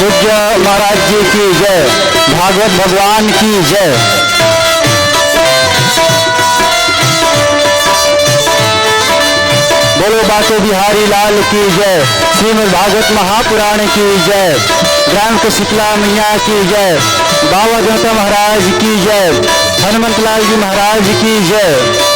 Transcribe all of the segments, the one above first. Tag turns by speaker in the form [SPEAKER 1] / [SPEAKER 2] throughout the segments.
[SPEAKER 1] पूज्य महाराज जी की जय, भागवत भगवान की जय। बोलो बाके बिहारी लाल की जय, श्रीमद् भागवत महापुराण की जय, ग्राम के शीतला मैया की जय, बाबा गौतम महाराज की जय, हनुमंत लाल जी महाराज की जय।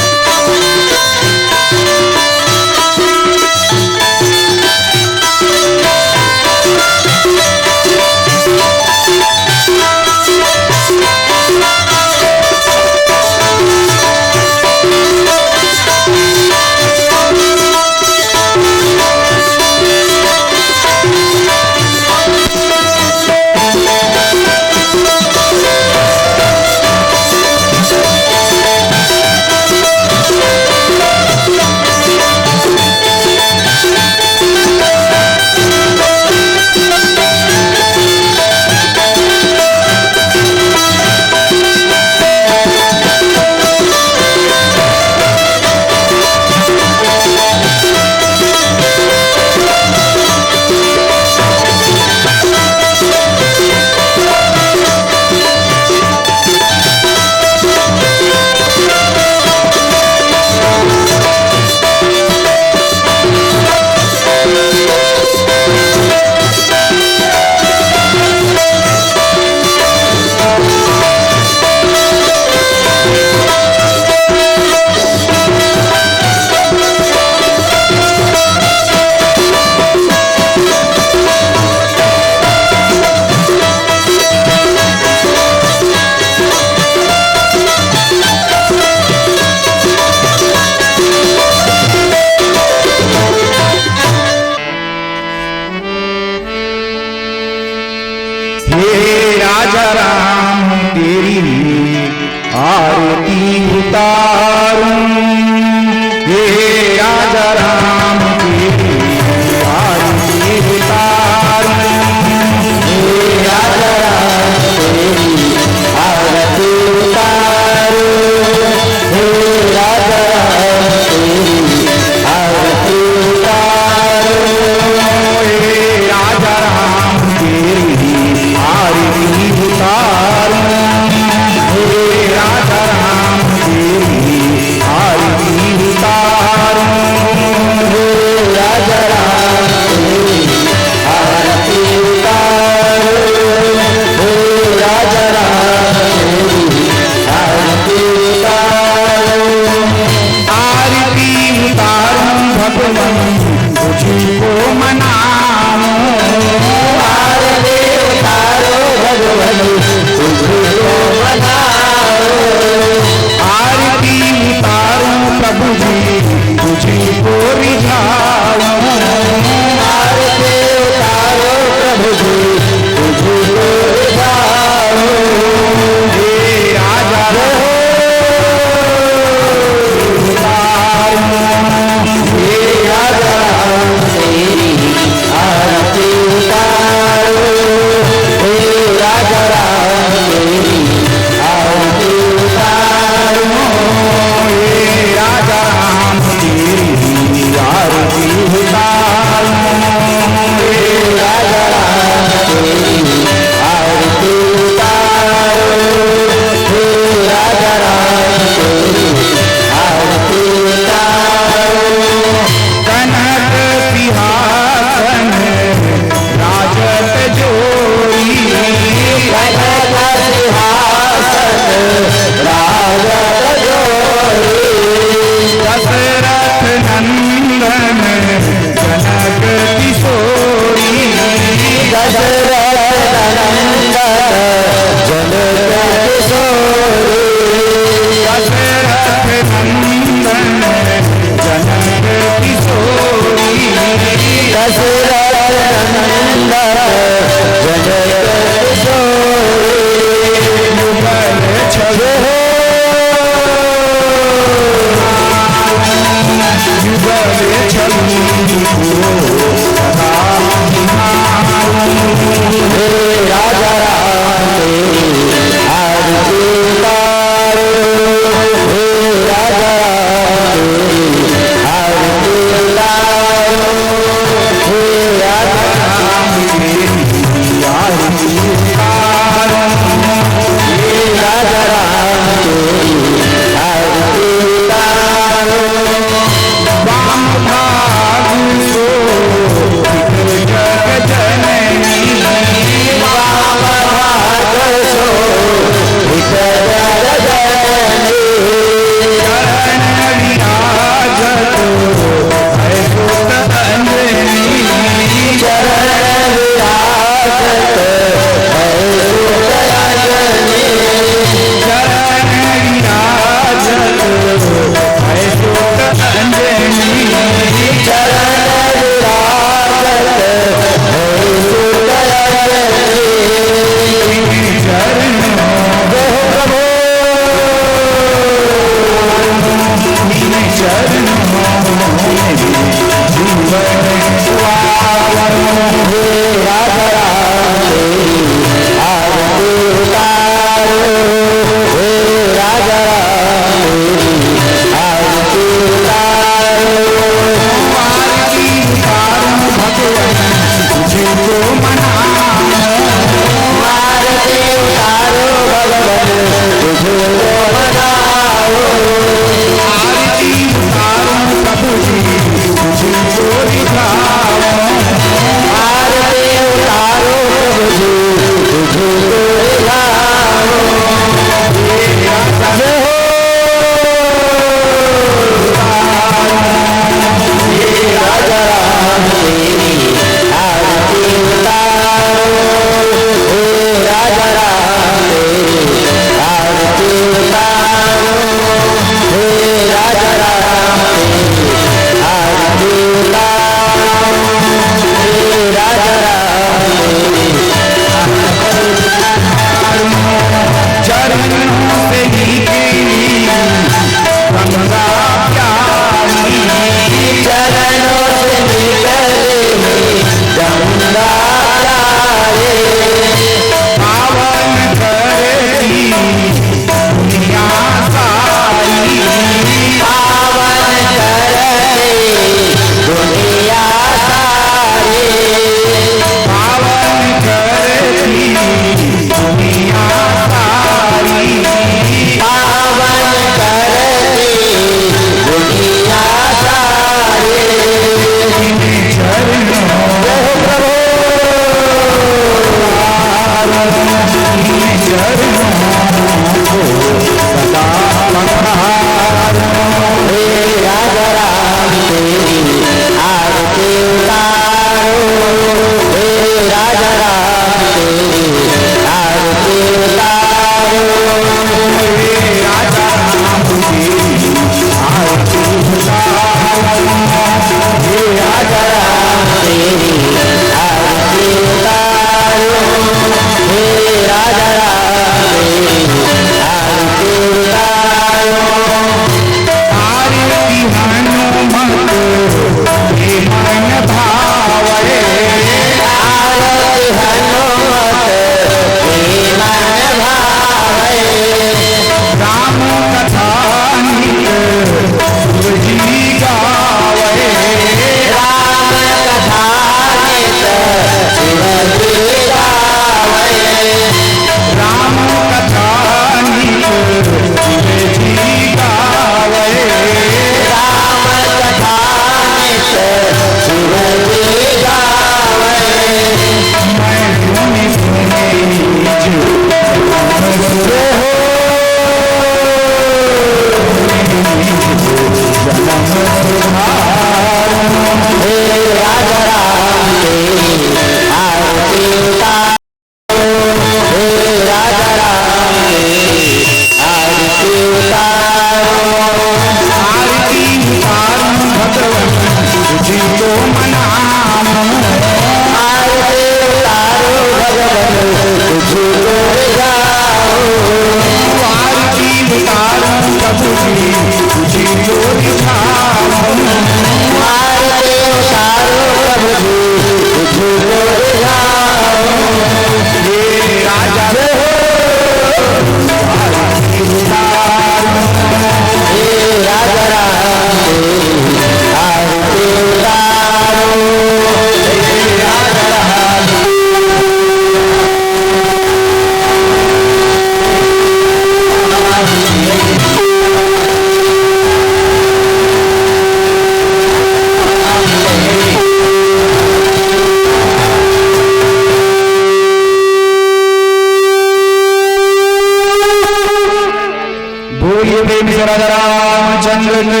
[SPEAKER 2] रामचंद्र की,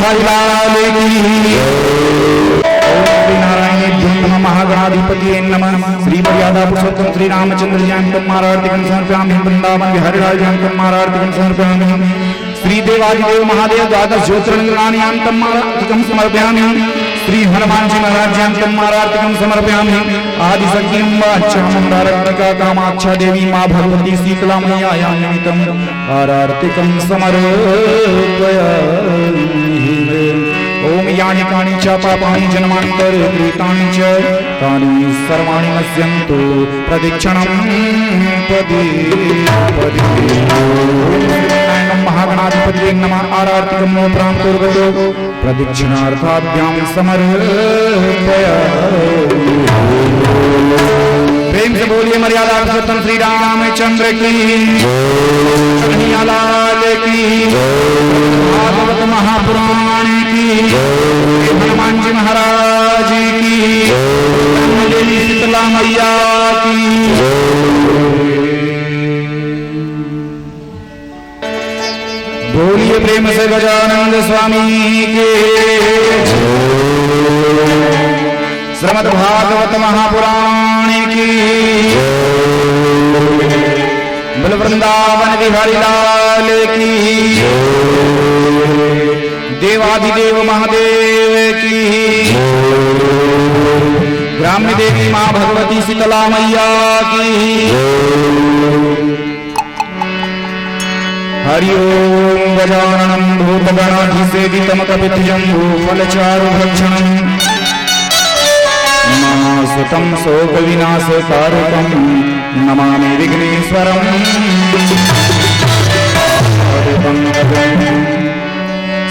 [SPEAKER 2] हरिलाल की। महागणाधिपति नमः। श्री मर्यादा पुरुषोत्तम श्री रामचंद्र जयंतम मारार्तिकं समर्पयामि। वृंदावन विहारी राज जयंतम मारार्तिकं समर्पयामि। श्री देवादिदेव महादेव द्वादश ज्योतिर्लिंगानि अंतम मारार्तिकं समर्पयामि। श्री हनुमान जी महाराज जयंतम मारार्तिकं समर्पयामि। आदि शक्तिं वाचामुंडारत्मिका कामाक्षा देवी मां भगवती शीतला मैया निमित्तम आरार्तिकं समर्पयामि। ओम यानि कानि च पापानि जन्मांतर कृतानि च तानि सर्वाणि नश्यन्तु प्रदक्षिणं पदे पदे। महागणाधिपतये नमः। आरार्तिकं नो प्रांतोर्गतो प्रदक्षिणार्थाभ्यां समर्पयामि। प्रेम से बोलिए मर्यादा पुरुषोत्तम श्री रामचंद्र की, कन्हैयालाल की, भागवत महापुराण की, हनुमान जी महाराज की, देवी शीतला मैया की। बोलिए प्रेम से गजानंद स्वामी के। श्रीमद् भागवत महापुराण की। बोल वृंदावन बिहारी लाल की। देवाधिदेव महादेव की। ग्राम्य देवी मां भगवती शीतला मैया की। हरि ओम गजाननं भूतगणाधिसेवितं कपितजम्बूफलचारुभक्षणं महासुतं शोकविनाशकारकं नमामि विघ्नेश्वरं।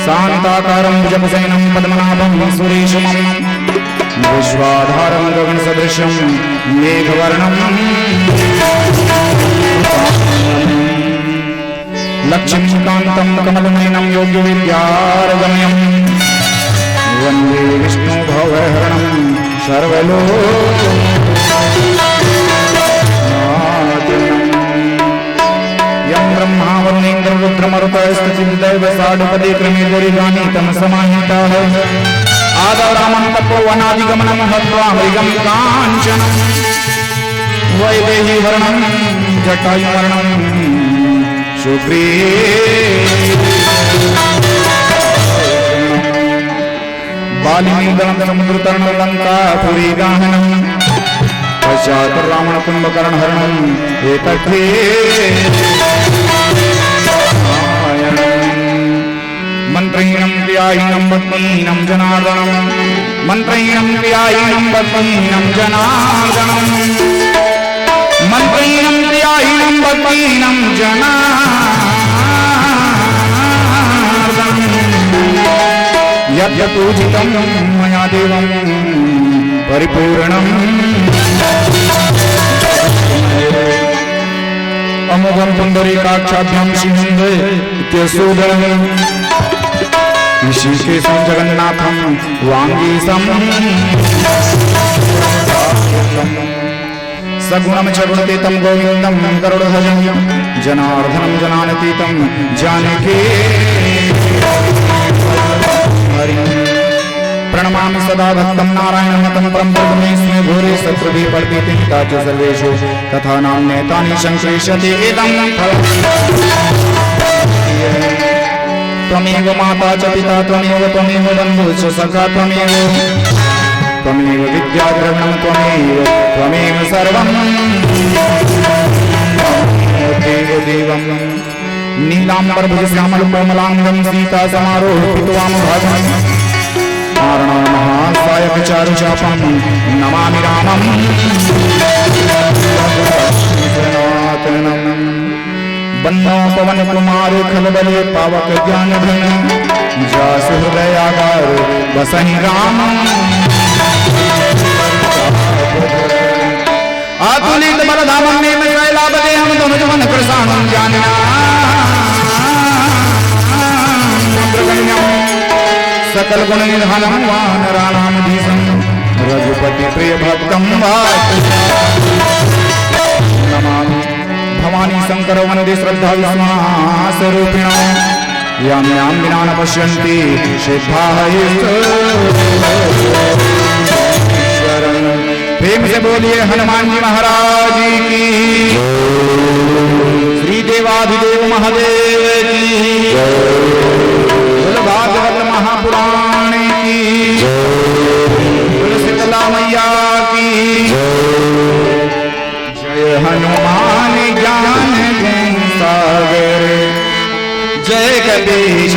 [SPEAKER 2] शान्ताकारं भुजगशयनं पद्मनाभं सुरेशं विश्वाधारं गगनसदृशं मेघवर्णं लक्ष्मीकान्तं कमलनयनं योग्यविद्यारगम्यं वन्दे विष्णुभवहरणं सर्वलोकनाथं। यं ब्रह्मा वरुणेन्द्रं रुद्रमरुतस्तुतिर्दैव साधुपदे क्रमे दुरिगानि तं समाहिताः। आदरामं तपोवनादिगमनं हत्वा मृगं काञ्चनं वैदेही वर्णं जटायुमर्णं बालिनीदलं समुद्रतरणं लङ्कापुरी गाहनं पश्चात् रावण कुम्भकर्णहरणं एतद्धे मंत्रीणं क्रियाहीनं भक्तिहीनं जनार्दनं मंत्रीणं क्रियाहीनं भक्तिहीनं जनार्दनं मंत्रीणं क्रियाहीनं भक्तिहीनं जनार्दनं यद्यपूजितं मया देवं परिपूर्णम् अमोघं पुंडरीकाक्षाभ्यां श्रीनन्दे इत्यसूदनं ऋषिकेशं जगन्नाथं वाङ्गीशं सगुणं च गुणतीतं गोविन्दं गरुडध्वजं जनार्दनं जनानतीतं जानकी प्रणमामि सदा भक्तं नारायणमतं परं ब्रह्मेस्मे घोरे शत्रुभिः पर्पीतिता च सर्वेषु तथा नाम्नेतानि संश्लेष्यते इदं फलम्। त्वमेव माता च पिता त्वमेव बन्धुश्च सखा त्वमेव विद्याद्रविणं त्वमेव सर्वं देवं नीलाम्बरभुजश्यामलकोमलाङ्गं सीता समारोहितवामभागं महासायकचारुचापं नमामि रामं बन्नो पवन कुमार खलबले पावक ज्ञान धन जासु हृदयागार बसहि राम आतुलित बलधामं में कैलापदे हम दोनों जवन कृष्णं जानना सकल गुण निधानं वानराणामधीशं रघुपति प्रिय भक्तं नमामि भवानी शंकर वंदे श्रद्धा विश्वास रूपिण याम याम विना न पश्यन्ति श्रद्धा प्रेम से बोलिए हनुमान जी महाराज की, श्री देवाधिदेव महादेव की, भागवत महापुराण की, शीतला मैया की जय। हनुमान ज्ञान गुण सागर जय कपीश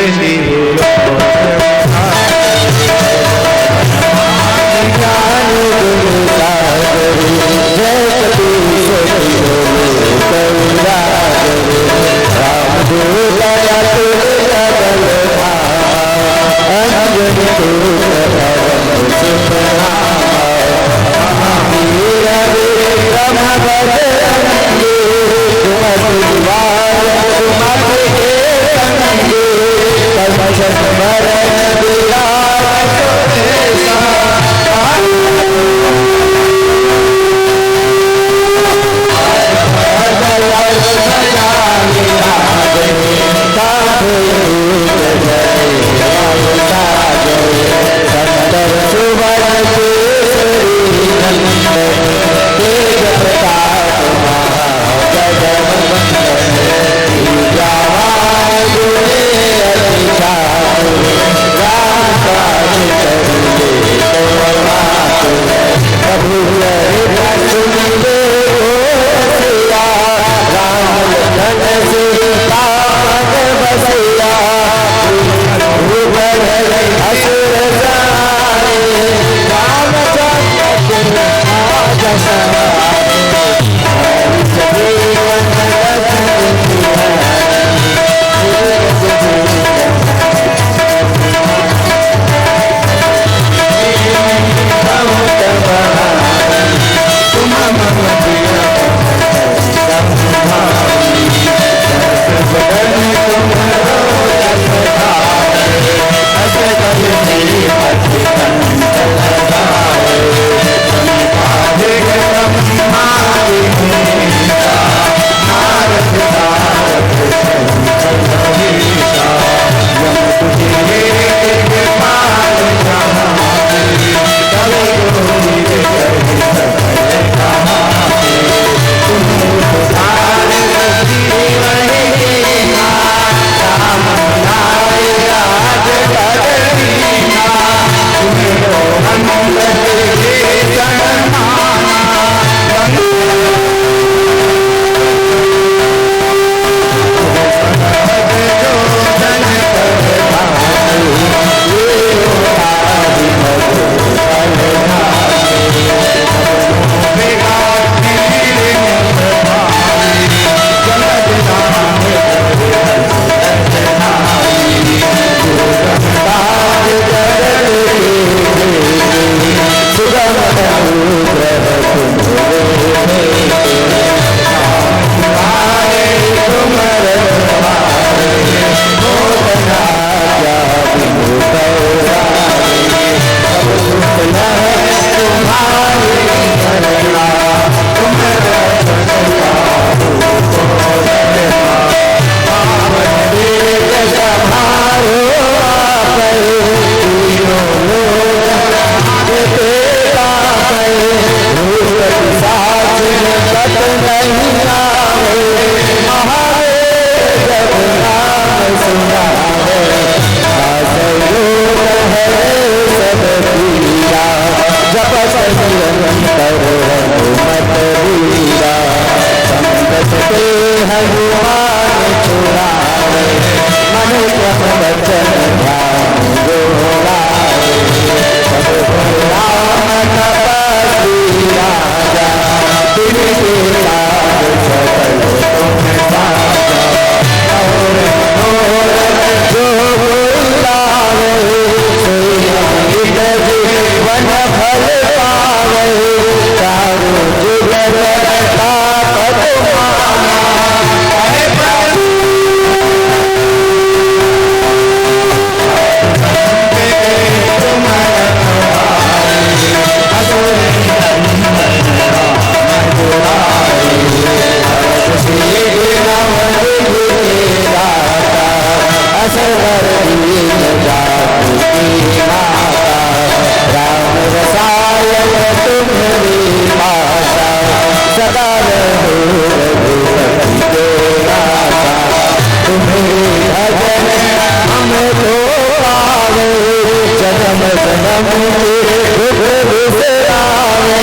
[SPEAKER 1] जन्म जन्म के दुख बिसरावे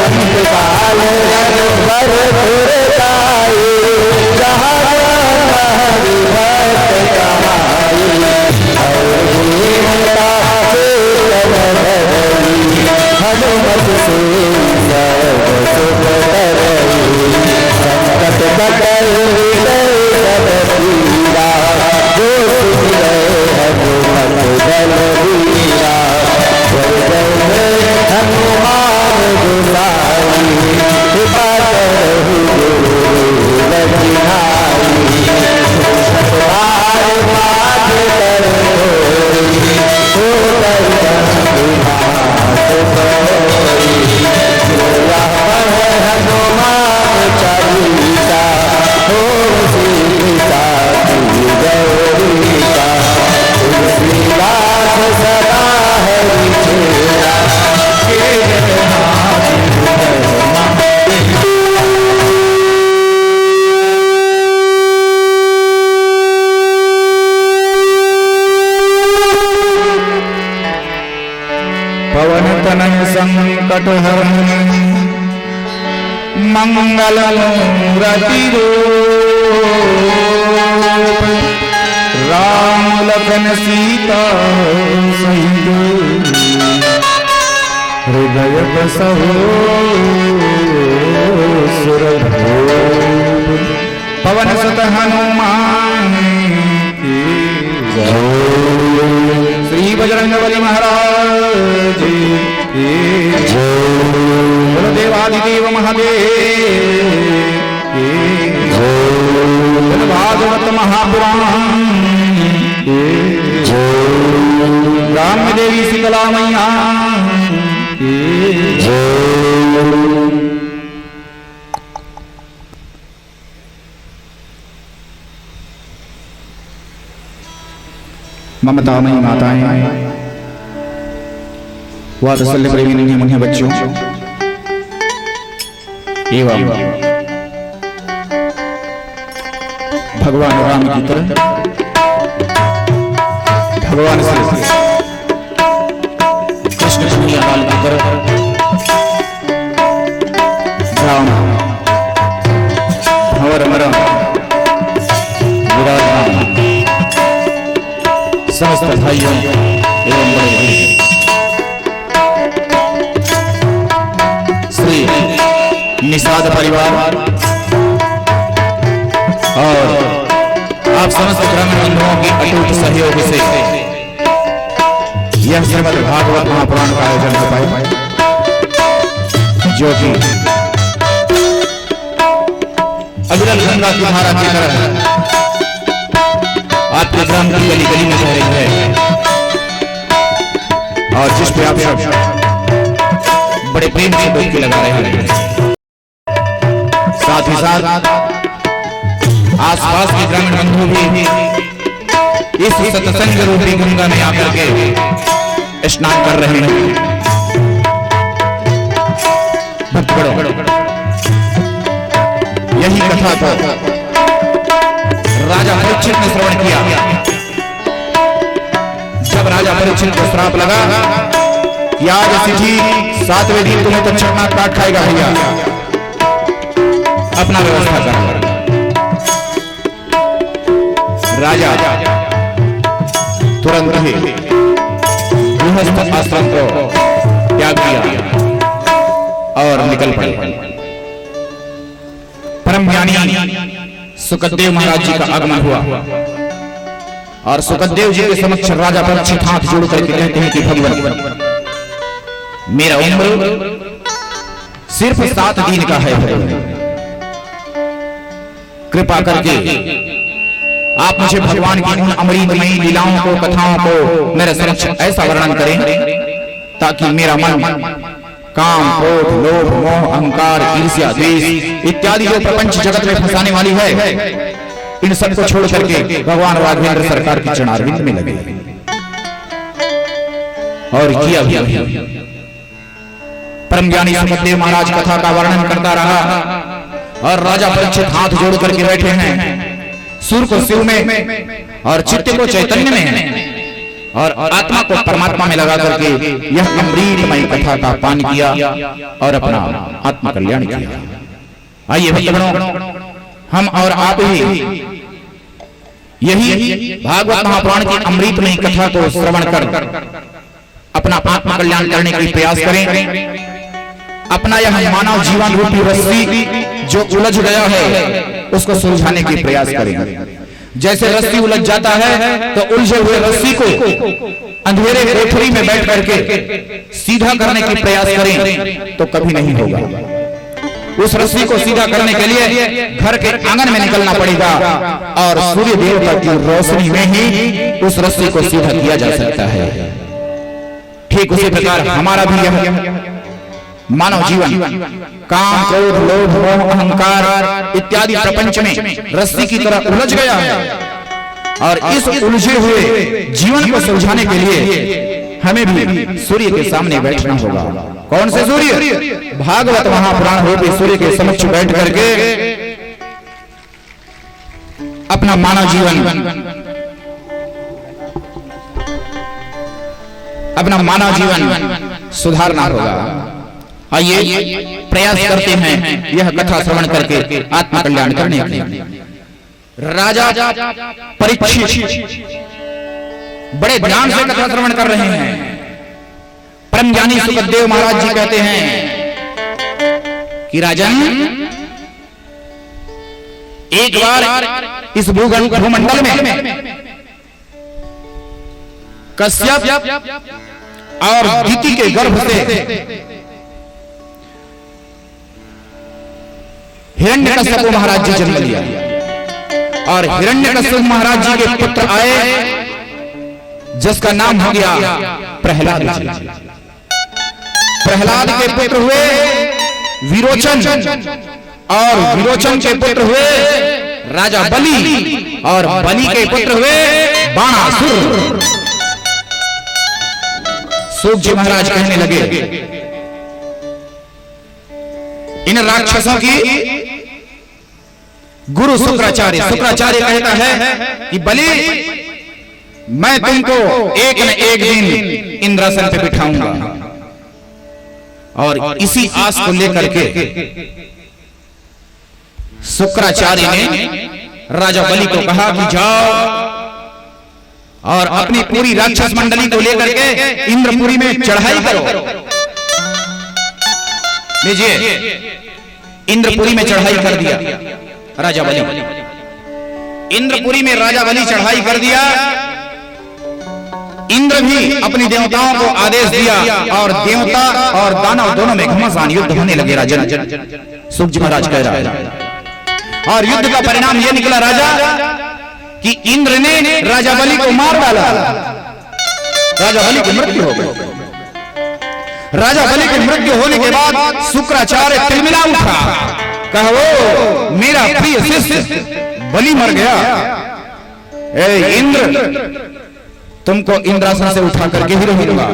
[SPEAKER 1] अंतकाल रघुवर पुर जाए जहाँ हरि भक्त कहाई और जीवता चेतन धरई हनुमत से सर्व सुख करई संकट कटल विलय सब पीरा जो सुन गए हनुमत बलवीरा जय जय हनुमान गोसाई कृपा करहु गुरु रघुनाई सतबार मात कर हो हनुमान चालीसा हो सीता की गौरीता तुलसीदास सदा हरि चेरा के
[SPEAKER 2] पवन तनय संकट हरण मंगल मूर्ति रूप राम लखन सीता सहित हृदय बसहो सुरभूप पवन सुत हनुमान की जय श्री बजरंगबली महाराज की जय बोलो देवादिदेव महादेव की जय बोलो भागवत महापुराण की जय ब्राह्मी देवी शीतला मैया की जय ममतामयी माताएं वात्सल्य प्रेमी मुन्य बच्चों एवं भगवान राम की तरह भगवान श्री कृष्ण कन्हैया लाल की तरह राम भंवर मरम विराजमान समस्त भाइयों एवं बड़े श्री निषाद परिवार और आप समस्त ग्रामीण बंधुओं की अटूट सहयोग से यह श्रीमद् भागवत महापुराण का आयोजन हो पाए जो कि अविरल गंगा की धारा की तरह आपके ग्राम की गली गली में बह रही है और जिस पे आप सब बड़े प्रेम से डुबकी लगा रहे हैं। साथ ही साथ आसपास के ग्रामीण बंधु भी इस सत्संग रूपी गंगा में आकर के स्नान कर रहे हैं। भक्तगणों, यही कथा को राजा परीक्षित ने श्रवण किया। जब राजा परीक्षित को श्राप लगा कि आज सिद्धि 7वें दिन तुम्हें तो छटना काट खाएगा भैया, अपना व्यवस्था कर। राजा तुरंत ही गृहस्थ आश्रम को त्याग किया और निकल पड़े। परम ज्ञानी सुखदेव महाराज जी का आगमन हुआ और सुखदेव जी के समक्ष राजा परीक्षित हाथ जोड़ करके कहते हैं कि भगवान, मेरा उम्र सिर्फ 7 दिन का है, कृपा करके आप मुझे भगवान की उन अमृतमयी लीलाओं को, कथाओं को मेरे समक्ष ऐसा वर्णन करें ताकि मेरा मन काम, क्रोध, लोभ, मोह, अहंकार, ईर्ष्या, द्वेष इत्यादि जो प्रपंच जगत में फंसाने वाली है, इन सबको छोड़ करके भगवान राघवेंद्र सरकार की चरणारविंद में लगे और किया भी। परम ज्ञानी सुखदेव महाराज कथा का वर्णन करता रहा और राजा परीक्षित हाथ जोड़ करके बैठे हैं, सुर को शिव में और चित्त को चैतन्य में है। और आत्मा को परमात्मा में लगा करके यह अमृतमय कथा का पान किया और अपना आत्म कल्याण किया। आइए भक्तगणों, हम और आप ही यही भागवत महापुराण की अमृतमयी कथा को श्रवण कर अपना आत्म कल्याण करने के प्रयास करें। अपना यह मानव जीवन रूपी रस्सी जो उलझ गया है उसको सुलझाने के प्रयास करें। जैसे रस्सी उलझ जाता है तो उलझे हुए रस्सी को अंधेरे कोठरी में बैठ करके सीधा करने के प्रयास करें तो कभी नहीं होगा। उस रस्सी को सीधा करने के लिए घर के आंगन में निकलना पड़ेगा और सूर्य देवता की रोशनी में ही उस रस्सी को सीधा किया जा सकता है। ठीक उसी प्रकार हमारा भी यह मानव जीवन काम, क्रोध, लोभ, मोह, अहंकार इत्यादि प्रपंच में रस्सी की तरह उलझ गया है और इस उलझे हुए जीवन को सुलझाने के लिए हमें भी सूर्य के सामने बैठना होगा। कौन से सूर्य? भागवत महापुराण रूपी सूर्य के समक्ष बैठ करके अपना मानव जीवन सुधारना होगा। आइए प्रयास करते हैं यह कथा श्रवण करके आत्म कल्याण करने के लिए। राजा परीक्षित बड़े ध्यान से कथा श्रवण कर रहे हैं। परम ज्ञानी सुखदेव महाराज जी कहते हैं कि राजन, एक बार इस भूमंडल में कश्यप और दिति के गर्भ से हिरण्यकश्यप महाराज जी जन्म लिया और हिरण्यकश्यप महाराज जी के पुत्र आए जिसका नाम हो गया प्रहलाद जी। प्रहलाद के पुत्र हुए विरोचन और विरोचन के पुत्र हुए राजा बलि और बलि के पुत्र हुए बाणासुर। सूत जी महाराज कहने लगे, इन राक्षसों की गुरु शुक्राचार्य कहता है कि बलि, मैं तुमको एक न एक दिन इंद्रासन पे बिठाऊंगा। और इसी आस को लेकर के शुक्राचार्य ने राजा बलि को कहा कि जाओ और अपनी पूरी राक्षस मंडली को लेकर के इंद्रपुरी में चढ़ाई करो। लीजिए, इंद्रपुरी में चढ़ाई कर दिया राजा बलि। इंद्रपुरी में राजा बलि चढ़ाई कर दिया। इंद्र भी अपनी देवताओं को आदेश दिया और देवता और दानव दोनों में घमासान युद्ध होने लगे। राजन, सुख जी महाराज कह रहा है, और युद्ध का परिणाम यह निकला राजा कि इंद्र ने राजा बलि को मार डाला। राजा बलि की मृत्यु हो गई। राजा बलि की मृत्यु होने के बाद शुक्राचार्य तिलमिला उठा, कहो मेरा प्रिय शिष्य बलि मर गया। ए इंद्र, तुमको इंद्रासन से उठा करके ही रहूंगा।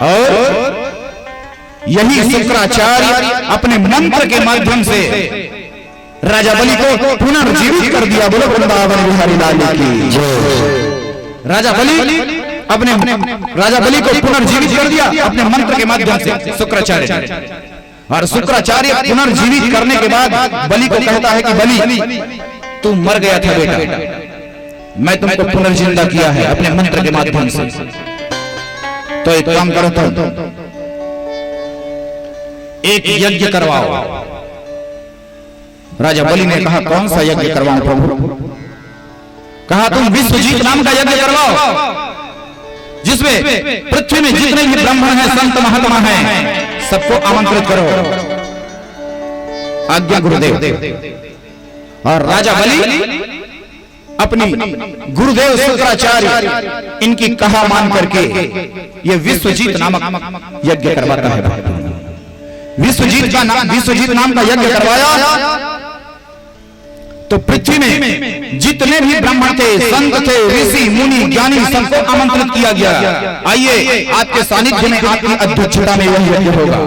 [SPEAKER 2] और यही शुक्राचार्य अपने मंत्र के माध्यम से राजा बलि को पुनर्जीवित कर दिया। बोलो वृंदावन बिहारी लाल की जय। राजा बलि को पुनर्जीवित कर दिया अपने मंत्र के माध्यम से शुक्राचार्य। और शुक्राचार्य पुनर्जीवित करने के बाद बलि को कहता है कि बलि, तू मर गया था बेटा, मैं तुमको पुनर्जिंदा किया है अपने मंत्र के माध्यम से। तो एक काम करो, तो एक यज्ञ करवाओ। राजा बलि ने कहा, कौन सा यज्ञ करवाऊं प्रभु? कहा, तुम विश्वजीत नाम का यज्ञ करवाओ जिसमें पृथ्वी में जितने भी ब्राह्मण हैं, संत महात्मा हैं, सबको आमंत्रित करो। आज्ञा गुरुदेव। और राजा बलि अपनी गुरुदेव शुक्राचार्य इनकी कहा मान करके ये विश्वजीत नामक यज्ञ करवाता है। विश्वजीत नाम का यज्ञ करवाया तो पृथ्वी में जितने भी ब्राह्मण थे, संत थे, ऋषि मुनि ज्ञानी, सबको आमंत्रित किया गया। आइए, आपके सानिध्य में, आपकी अध्यक्षता में यह यज्ञ होगा।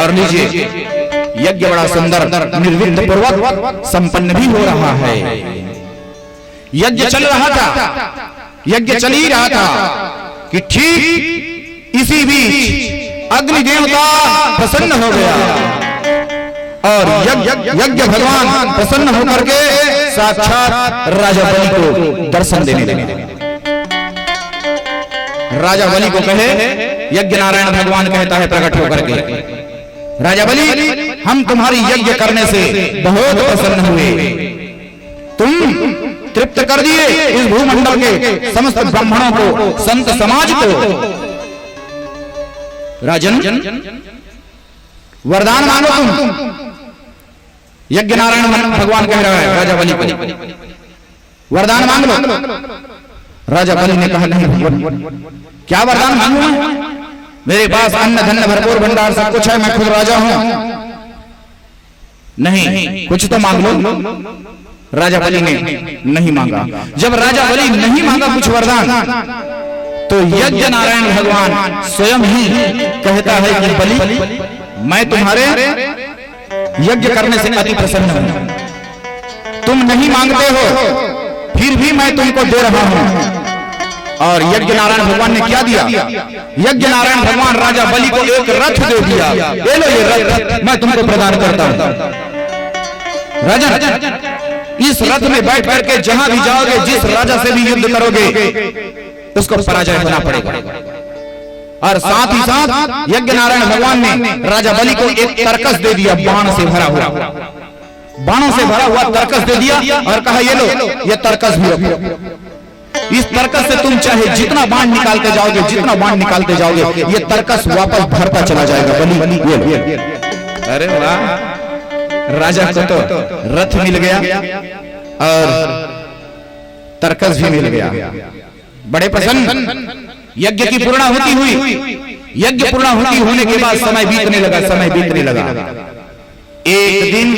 [SPEAKER 2] और लीजिए, यज्ञ बड़ा सुंदर निर्विघ्न पूर्वक संपन्न भी हो रहा है। यज्ञ चल रहा था यज्ञ चल ही रहा था कि ठीक इसी बीच अग्नि देवता प्रसन्न हो गया और यज्ञ भगवान प्रसन्न होकर के साक्षात राजा बलि को दर्शन देने लगे। राजा बलि को कहे, यज्ञ नारायण भगवान कहता है प्रकट होकर के, राजा बलि हम तुम्हारी यज्ञ करने से बहुत प्रसन्न हुए, तुम तृप्त कर दिए इस भूमंडल के समस्त ब्राह्मणों को, संत समाज को। राजन वरदान मांगो तुम। यज्ञ नारायण भगवान कह रहा है राजा बलि को, वरदान मांग लो। राजा बलि ने कहा, नहीं भगवान, क्या वरदान मांगू? मेरे पास अन्न धन्य भरपूर भंडार सब कुछ है, मैं खुद राजा हूं। नहीं, कुछ तो मांग लो। राजा बलि ने नहीं मांगा। जब राजा बलि नहीं मांगा कुछ वरदान, तो यज्ञ नारायण भगवान स्वयं ही कहता है कि बलि मैं तुम्हारे यज्ञ करने से अति प्रसन्न हूं, तुम नहीं मांगते हो फिर भी मैं तुमको दे रहा हूं। और यज्ञ नारायण भगवान ने क्या दिया? यज्ञ नारायण भगवान राजा बलि को एक रथ दे दिया। ले लो ये रथ, मैं तुमको प्रदान करता हूं। राजा इस रथ में बैठ करके जहां भी जाओगे, जिस राजा से भी युद्ध करोगे, उसको पराजय होना पड़ेगा। और साथ ही साथ यज्ञ नारायण भगवान ने राजा बलि को एक तरकस दे दिया, बाण से भरा हुआ, बाणों से भरा हुआ तरकस दे दिया और कहा ये लो, ये तरकस भी रखो। इस तरकस से तुम चाहे जितना बाण निकालते जाओगे, जितना बाण निकालते जाओगे, ये तरकस वापस भरता चला जाएगा। बलि अरे वाह, राजा को तो रथ मिल गया और तरकस भी मिल गया, बड़े प्रसन्न। यज्ञ की पूर्णाहुति हुई। यज्ञ पूर्णाहुति होने के बाद समय बीतने लगा, समय बीतने लगा। एक दिन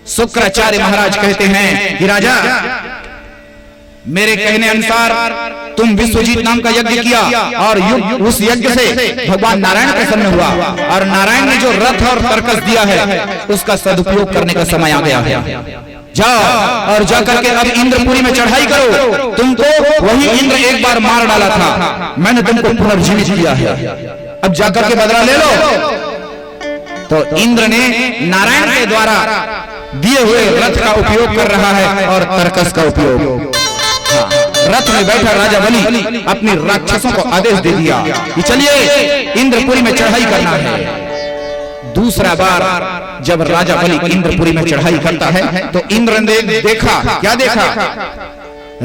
[SPEAKER 2] शुक्राचार्य महाराज कहते हैं कि राजा, मेरे कहने अनुसार तुम विश्वजीत नाम का यज्ञ किया और उस यज्ञ से भगवान नारायण प्रसन्न हुआ, और नारायण ने जो रथ और तरकस दिया है उसका सदुपयोग करने का समय आ गया है। जाओ और जाकर के अब इंद्रपुरी में चढ़ाई करो। तुमको वही इंद्र एक बार मार डाला था, मैंने तुमको पुनर्जीवित किया है, अब जाकर के बदला ले लो। तो इंद्र ने नारायण के द्वारा दिए हुए रथ का उपयोग कर रहा है और तरकस का उपयोग। रथ में बैठा राजा बलि अपने राक्षसों को आदेश दे दिया कि चलिए इंद्रपुरी में चढ़ाई करना है। दूसरा बार जब राजा बलि इंद्रपुरी में चढ़ाई करता है तो इंद्र ने देखा, क्या देखा?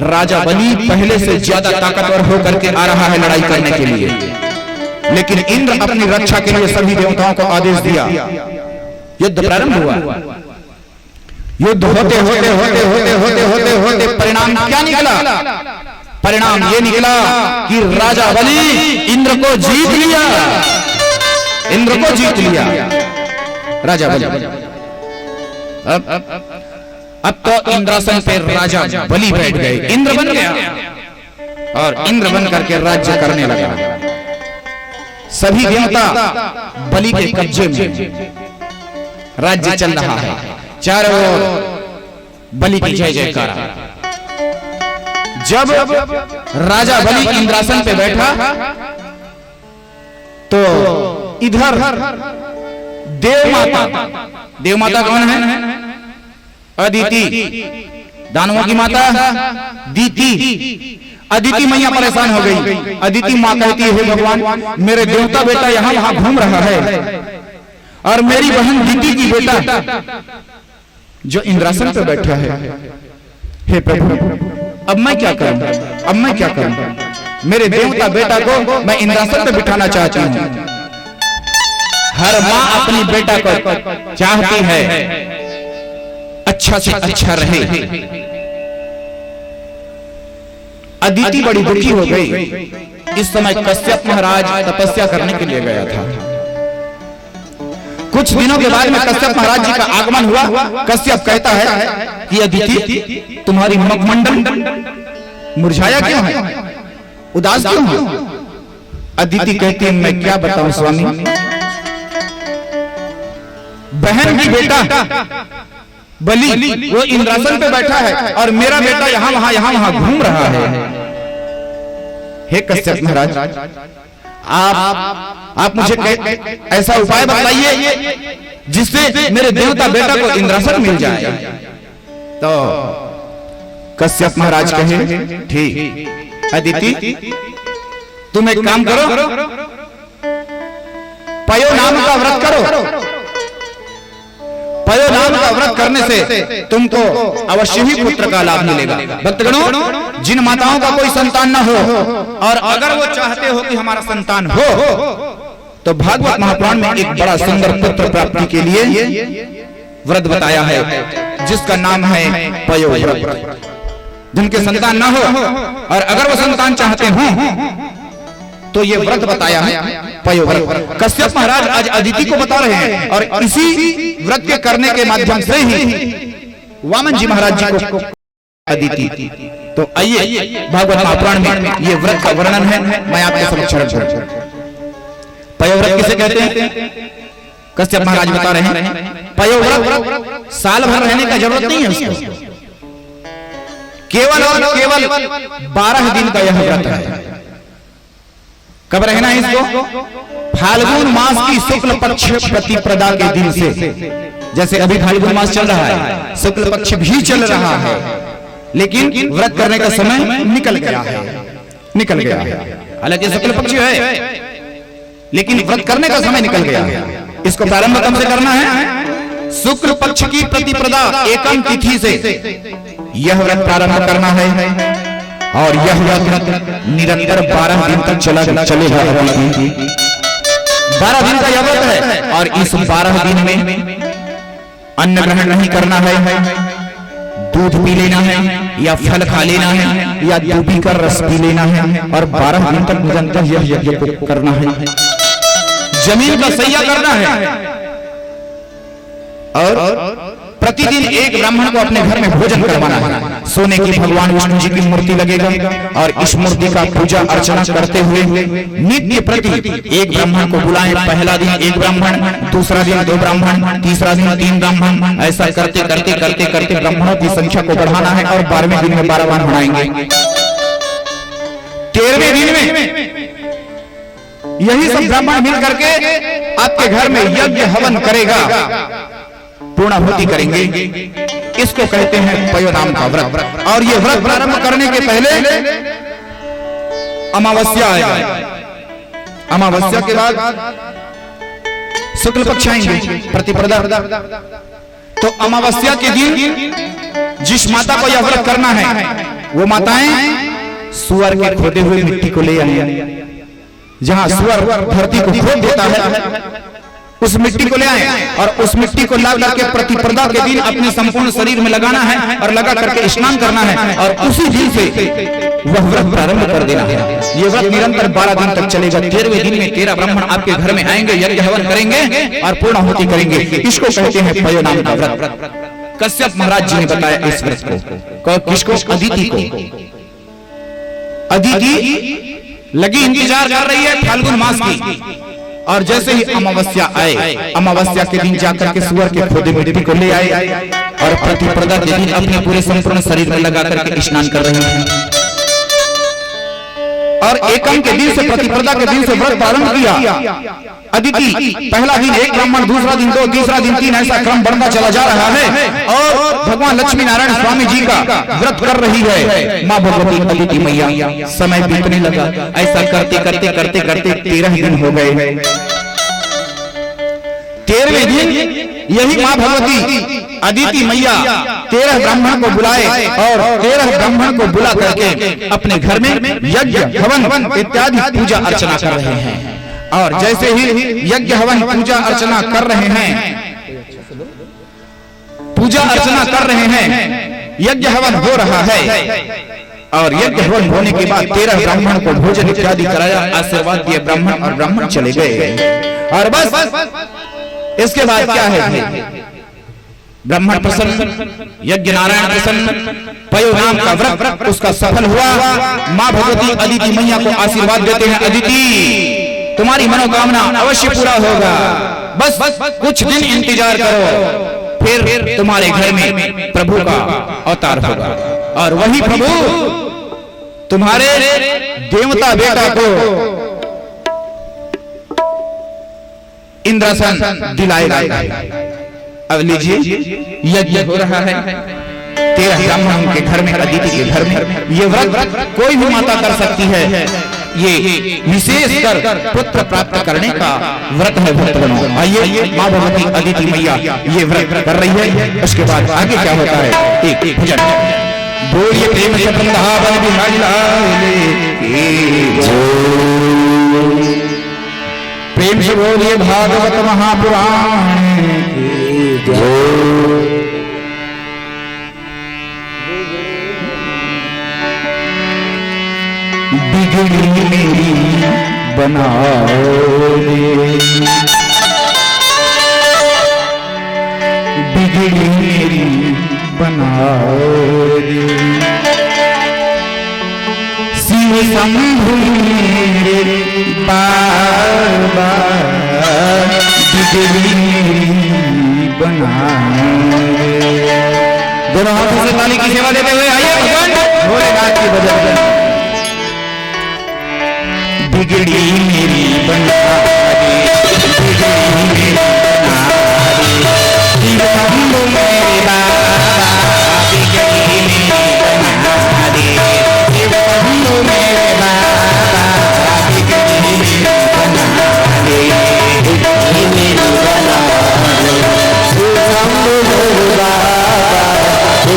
[SPEAKER 2] राजा बलि पहले से ज्यादा ताकतवर होकर के आ रहा है लड़ाई करने के लिए, लेकिन इंद्र अपनी रक्षा के लिए सभी देवताओं को आदेश दिया। युद्ध प्रारंभ हुआ। युद्ध होते होते होते होते होते होते होते परिणाम क्या निकला? परिणाम ये निकला कि राजा बलि इंद्र को जीत लिया, इंद्र को जीत लिया राजा बलि। अब तो इंद्रासन पे राजा बलि बैठ गए, इंद्र बन गया और इंद्र बन करके राज्य करने लगा। सभी देवता बलि के कब्जे में, राज्य चल रहा है, चारों ओर बलि की जय जयकार। जब राजा बलि इंद्रासन पे बैठा तो इधर देव माता कौन है? अदिति, दानवों की माता दीति। अदिति मैया परेशान हो गई। अदिति माँ कहती है, हे भगवान, मेरे देवता बेटा यहाँ वहां घूम रहा है और मेरी बहन दीति की बेटा जो इंद्रासन पे बैठा है। हे प्रभु, अब मैं क्या करूं? अब मैं क्या करूं? मेरे देवता बेटा को मैं इंद्रासन पे बिठाना चाहती हूं। हर माँ अपनी बेटा को चाहती है अच्छा से अच्छा रहे। अदिति बड़ी दुखी हो गई। इस समय कश्यप महाराज तपस्या करने के लिए गया था। कुछ दिनों के बाद में कश्यप महाराज जी का आगमन हुआ। कश्यप कहता है कि अदिति, तुम्हारी मुखमंडल मुरझाया क्यों है? उदास क्यों है? अदिति कहती है, मैं क्या बताऊं स्वामी, बहन की बेटा बलि वो इंद्रासन पे बैठा है और मेरा बेटा यहाँ वहां घूम रहा है। हे कश्यप महाराज, आप मुझे ऐसा उपाय बताइए जिससे मेरे देवता बेटा को इंद्रासन मिल जाए। तो कश्यप महाराज कहे, ठीक अदिति, तुम एक काम करो, पयो नाम का व्रत करो। पयो नाम का व्रत करने से तुमको अवश्य ही पुत्र का लाभ मिलेगा। भक्तगणों, जिन माताओं का कोई संतान न हो और अगर वो चाहते हो कि हमारा संतान हो, तो भागवत महापुराण में एक बड़ा सुंदर पुत्र प्राप्ति के लिए व्रत बताया है, जिसका नाम है पयो व्रत। जिनके संतान न हो और अगर वो संतान चाहते हो तो ये व्रत बताया है, पयो व्रत। कश्यप महाराज आज अदिति को बता रहे हैं और इसी व्रत के करने के माध्यम से ही वामन जी महाराज जी को अदिति। तो आइए भागवत महापुराण में ये व्रत का वर्णन है, मैं आपके समक्ष रखूं। पयो व्रत किसे कहते हैं? कश्यप महाराज बता रहे हैं, पयो व्रत साल भर रहने का जरूरत नहीं है उसको, केवल और केवल 12 दिन का यह व्रत है। कब रहना है इसको? फाल्गुन मास की शुक्ल पक्ष प्रतिपदा के दिन से। जैसे अभी फाल्गुन मास चल रहा है, शुक्ल पक्ष भी चल रहा है, लेकिन व्रत करने का समय निकल गया है। हालांकि शुक्ल पक्ष है, लेकिन व्रत करने का समय निकल गया है। इसको प्रारंभ कब से करना है? शुक्ल पक्ष की प्रतिपदा एकम तिथि से यह व्रत प्रारंभ करना है और यह व्रत निरंतर 12 दिन तक चलेगा। 12 दिन का यह व्रत है और इस 12 दिन में अन्न ग्रहण नहीं करना है, दूध पी लेना है या फल खा लेना है या दूबी का रस पी लेना है और 12 दिन तक निरंतर यह यज्ञ को करना है। जमीन का सैया करना है और प्रतिदिन एक ब्राह्मण को अपने घर में भोजन करवाना है। सोने की भगवान विष्णु जी की मूर्ति लगेगा और इस मूर्ति का पूजा अर्चना करते हुए नित्य प्रति एक ब्राह्मण को बुलाएं। पहला दिन एक ब्राह्मण, दूसरा दिन 2 ब्राह्मण, तीसरा दिन 3 ब्राह्मण। ऐसा करते करते करते करते ब्राह्मणों की संख्या को बढ़ाना है और 12वें दिन में 12 बार बनाएंगे। 13वें दिन में यही सब ब्राह्मण मिल करके आपके घर में यज्ञ हवन करेगा, पूर्णाहुति करेंगे। इसको कहते हैं पयो नाम का व्रत। और ये व्रत प्रारंभ करने के पहले अमावस्या आएगा, अमावस्या के बाद शुक्ल पक्ष आएंगे, प्रतिपदा। तो अमावस्या के दिन जिस माता को यह व्रत करना है, वो माताएं सुअर के खोदे हुए मिट्टी को ले आएंगे। जहां सुअर धरती को खोद देता है, उस मिट्टी को ले आए और उस मिट्टी को ला करके प्रतिपदा के दिन अपने संपूर्ण शरीर में लगाना है और लगा करके स्नान करना है और उसी दिन से वह व्रत प्रारंभ कर देना है। ये व्रत निरंतर 12 दिन तक चलेगा। 13वें दिन में 13 ब्राह्मण आपके घर में आएंगे, यज्ञ हवन करेंगे और पूर्णाहुति करेंगे। इसको कहते हैं पयो नाम का व्रत। कश्यप महाराज जी ने बताया इस व्रत को। किसको? अदिति को। अदिति लगी इंतजार कर रही है फाल्गुन मास की, और जैसे ही अमावस्या आए, अमावस्या के दिन जाकर के सुअर के खोदे मिट्टी को ले आए और प्रतिपदा के दिन अपने पूरे संपूर्ण शरीर में लगा करके स्नान कर रहे हैं। और एकम के दिन से, प्रतिपदा के दिन से व्रत प्रारंभ किया। अदिति पहला दिन एक ब्राह्मण, दूसरा दिन 2, तीसरा दिन 3, ऐसा क्रम बढ़ता चला जा रहा है और भगवान लक्ष्मी नारायण स्वामी जी का व्रत कर रही है माँ भगवती अदिति मैया। समय बीतने लगा, ऐसा करते करते करते करते 13 दिन हो गए। 13वें दिन यही माँ भगवती अदिति मैया 13 ब्राह्मण को बुलाए और 13 ब्राह्मण को बुला करके अपने घर में यज्ञ हवन इत्यादि पूजा अर्चना कर रहे हैं। और जैसे ही यज्ञ हवन पूजा अर्चना कर रहे हैं, यज्ञ हवन हो रहा है और यज्ञ हवन होने के बाद 13 ब्राह्मण को भोजन इत्यादि कराया, आशीर्वाद दिए ब्राह्मण और ब्राह्मण चले गए। और बस इसके बाद क्या है? ब्राह्मण प्रसन्न, यज्ञ नारायण प्रसन्न, पयो नाम का व्रत उसका सफल हुआ। माँ भगवती अदिति मैया को आशीर्वाद देते हैं, अदिति तुम्हारी मनोकामना अवश्य पूरा होगा, बस कुछ दिन इंतजार करो, फिर तुम्हारे घर में प्रभु का अवतार होगा और वही प्रभु तुम्हारे देवता बेटा को इंद्रासन दिलाएगा। अब लीजिए, यज्ञ हो रहा है 13 ब्राह्मणों के घर में, अदिति के घर में। ये व्रत कोई भी माता कर सकती है। ये विशेष कर पुत्र प्राप्त करने का व्रत है। भक्तगणों, आइए माँ भगवती अदिति मैया ये व्रत कर रही है। उसके बाद आगे क्या होता है, एक भजन बोलिए प्रेम से वृंदावन बिहारी लाल की जय। प्रेम से बोलिए भागवत महापुराण की जय। बिगड़ी मेरी बनाओगे, बिगड़ी मेरी बनाओगे, शिव शंभु मेरे बाबा, बिगड़ी मेरी बनाओगे। दोनों हाथों से ताली की सेवा देते हुए आइए भगवान भोलेनाथ की भजन। बिगड़ी मेरी बना दे, बिगड़ी मेरी बना दे, शिव शंभु मेरे बाबा, बिगड़ी मेरी बना दे, शिव शंभु मेरे बाबा,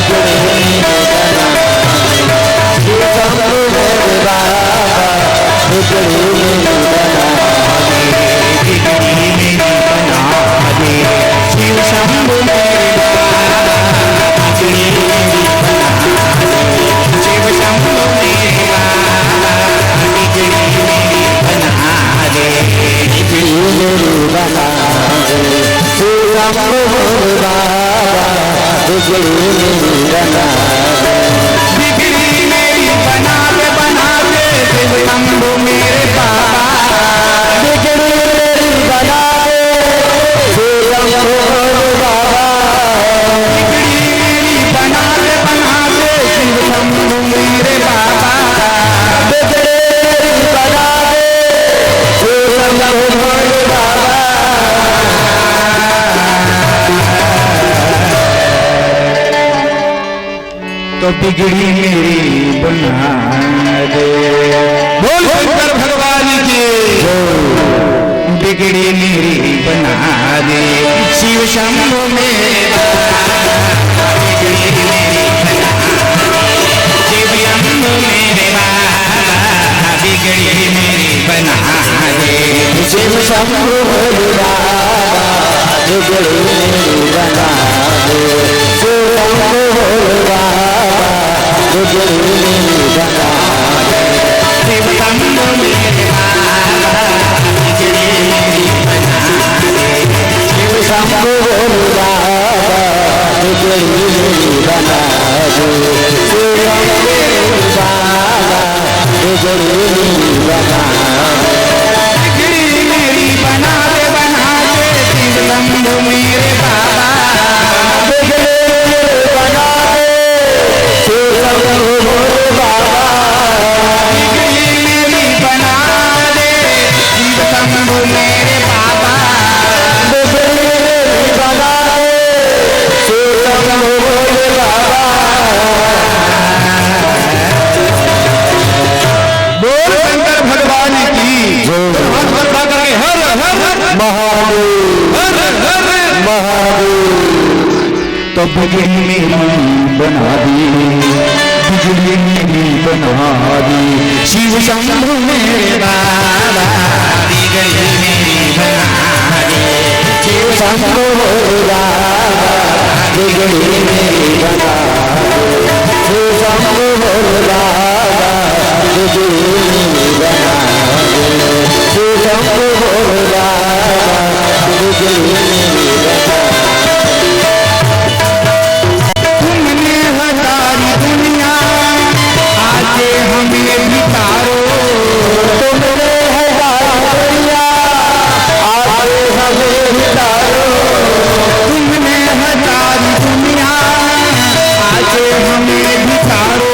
[SPEAKER 2] बिगड़ी मेरी बना दे, बिगड़ी मेरी बना दे, शिव शंभु मेरे बाबा, बिगड़ी मेरी बना दे, शिव शंभु मेरे बाबा, बिगड़ी मेरी बना दे, बिगड़ी मेरी बना दे, शिव शंभु मेरे बाबा, बिगड़ी मेरी बना दे, शिव शंभु मेरे बाबा, बिगड़ी मेरी बना दे, बिगड़ी मेरी बना दे, शिव शंभु मेरे बाबा, बिगड़ी मेरी बना दे, बिगड़ी मेरी बना दे, बना दे, शिव शंभु मेरे बाबा, बिगड़ी मेरी बना दे, शिव शंभु मेरे बाबा, बिगड़ी मेरी बना दे, बना दे, शिव शंभु मेरे बाबा, बिगड़ी मेरी बना दे, शिव शंभु मेरे बाबा। तो बिगड़ी मेरी बना दे, बोल शंकर भगवान की, बिगड़ी मेरी बना दे, शिव शंभु मेरे बाबा, बिगड़ी मेरी बना दे, शिव शंभु मेरे बाबा, बिगड़ी मेरी बना दे, शिव शंभु मेरे बाबा, बिगड़ी मेरी बना दे, शिव शंभु मेरे बाबा, बिगड़ी मेरी बना दे, शिव शंभु मेरे बाबा, बिगड़ी मेरी बना दे, शिव शंभु मेरे बाबा, बिगड़ी मेरी बना दे, शिव शंभु मेरे बाबा, बिगड़ी मेरी बना दे, बिगड़ी मेरी बना दे, बना दे, शिव शंभु मेरे बाबा, बिगड़ी मेरी बना दे, शिव शंभु मेरे बाबा, बिगड़ी मेरी बना दे, शिव शंभु मेरे बाबा, बिगड़ी मेरी बना दे, शिव शंभु मेरे बाबा। बोल शंकर भगवान की हाथ बंधा करके हर हर महादेव, हर हर महादेव। तो बिगड़ी मेरी बना दी, बिगड़ी मेरी बना दी, शिव शंभु मेरे बाबा, बिगड़ी मेरी बना दे, शिव शंभु मेरे बाबा, बिगड़ी मेरी बना दे, शिव शंभु मेरे बाबा, बिगड़ी मेरी बना दे, शिव शंभु मेरे बाबा, बिगड़ी मेरी बना दे। तुमने हजारी दुनिया आके हमें बितारो, तुमने हजारी दुनिया आके हमें बितारो, तुमने हजारी दुनिया आके हमें बितारो,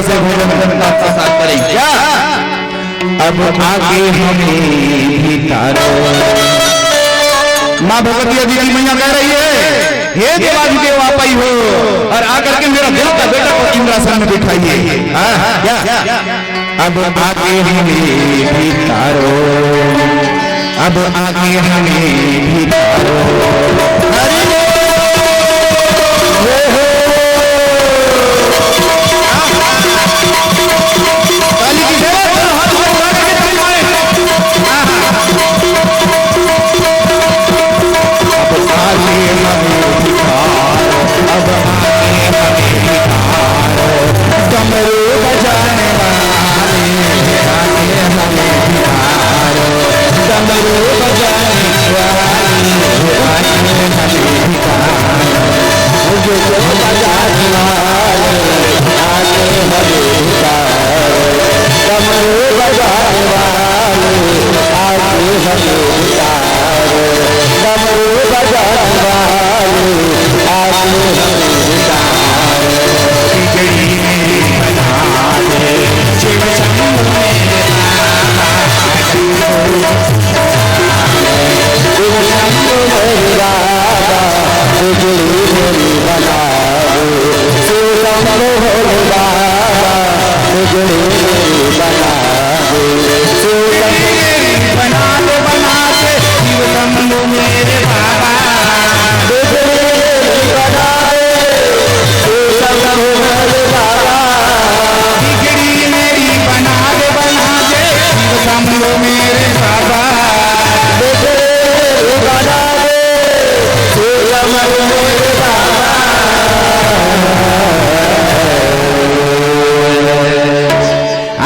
[SPEAKER 2] कृपा से भोजन करना प्रसाद करें क्या? अब आगे हमें भी तारो। माँ भगवती अदिति मैया कह रही है, हे देवाधिदेव आप आई हो और आकर के मेरा दिल का बेटा को इंद्रासन में बिठाइए। अब आगे हमें भी तारो, अब आगे हमें भी तारो। काली की सेवा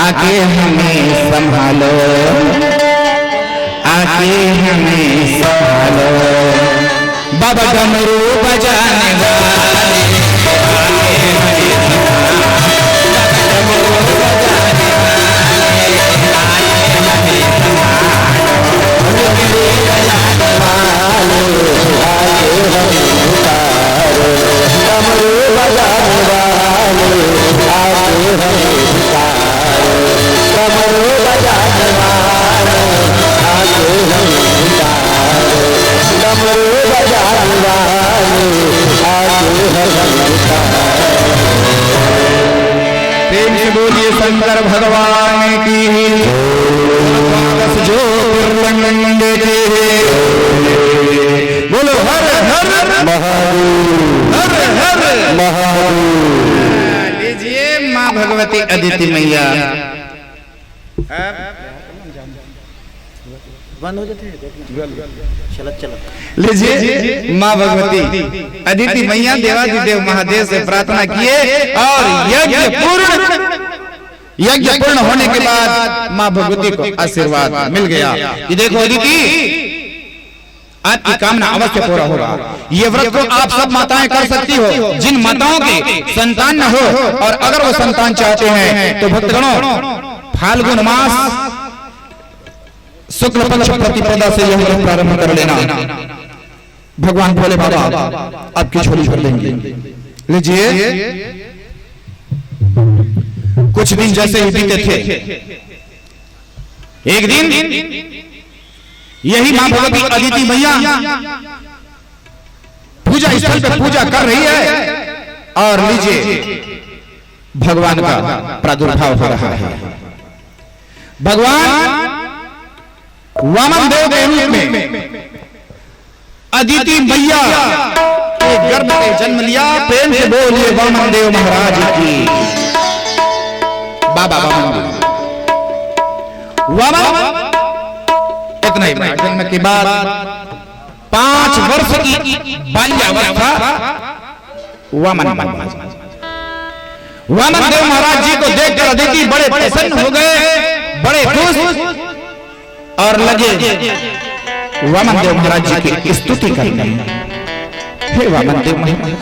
[SPEAKER 2] आके हमें संभालो, आके हमें संभालो। बाबा डमरू बजाने वाले आके हमें प्रेम से बोलिए शंकर भगवान की जो बोलो हर हर महादेव, हर हर महादेव। लीजिए माँ भगवती अदिति मैया
[SPEAKER 1] बंद हो जाते चलत चलत।
[SPEAKER 2] लीजिए माँ भगवती अदिति मैया देवाधिदेव महादेव से प्रार्थना किए और यज्ञ पूर्ण होने के बाद माँ भगवती को आशीर्वाद मिल गया कि देखो अदिति आपकी कामना अवश्य पूरा होगा। ये व्रत को आप सब माताएं कर सकती हो जिन माताओं के संतान न हो, और अगर वो संतान चाहते हैं तो भक्तगणों फाल्गुन मास शुक्ल पक्ष प्रतिपदा से यह व्रत प्रारंभ कर लेना। भगवान भोले बाबा आपकी झोली भर लेंगे। लीजिए कुछ दिन जैसे ही बीते थे, एक दिन यही मां भगवती अदिति मैया पूजा स्थल पे पूजा कर रही है और लीजिए भगवान का प्रादुर्भाव हो रहा है। भगवान वामन देव के रूप में अदिति मैया के गर्भ में जन्म लिया। प्रेम से बोलिए वामन देव महाराज की। बाबा वामन इतना ही जन्म के बाद 5 वर्ष की बाल्यावस्था वामन देव महाराज जी को देखकर अदिति बड़े प्रसन्न हो गए, बड़े खुश, और लगे वामन देव महाराज जी की स्तुति करने। हे वामन देव महाराज,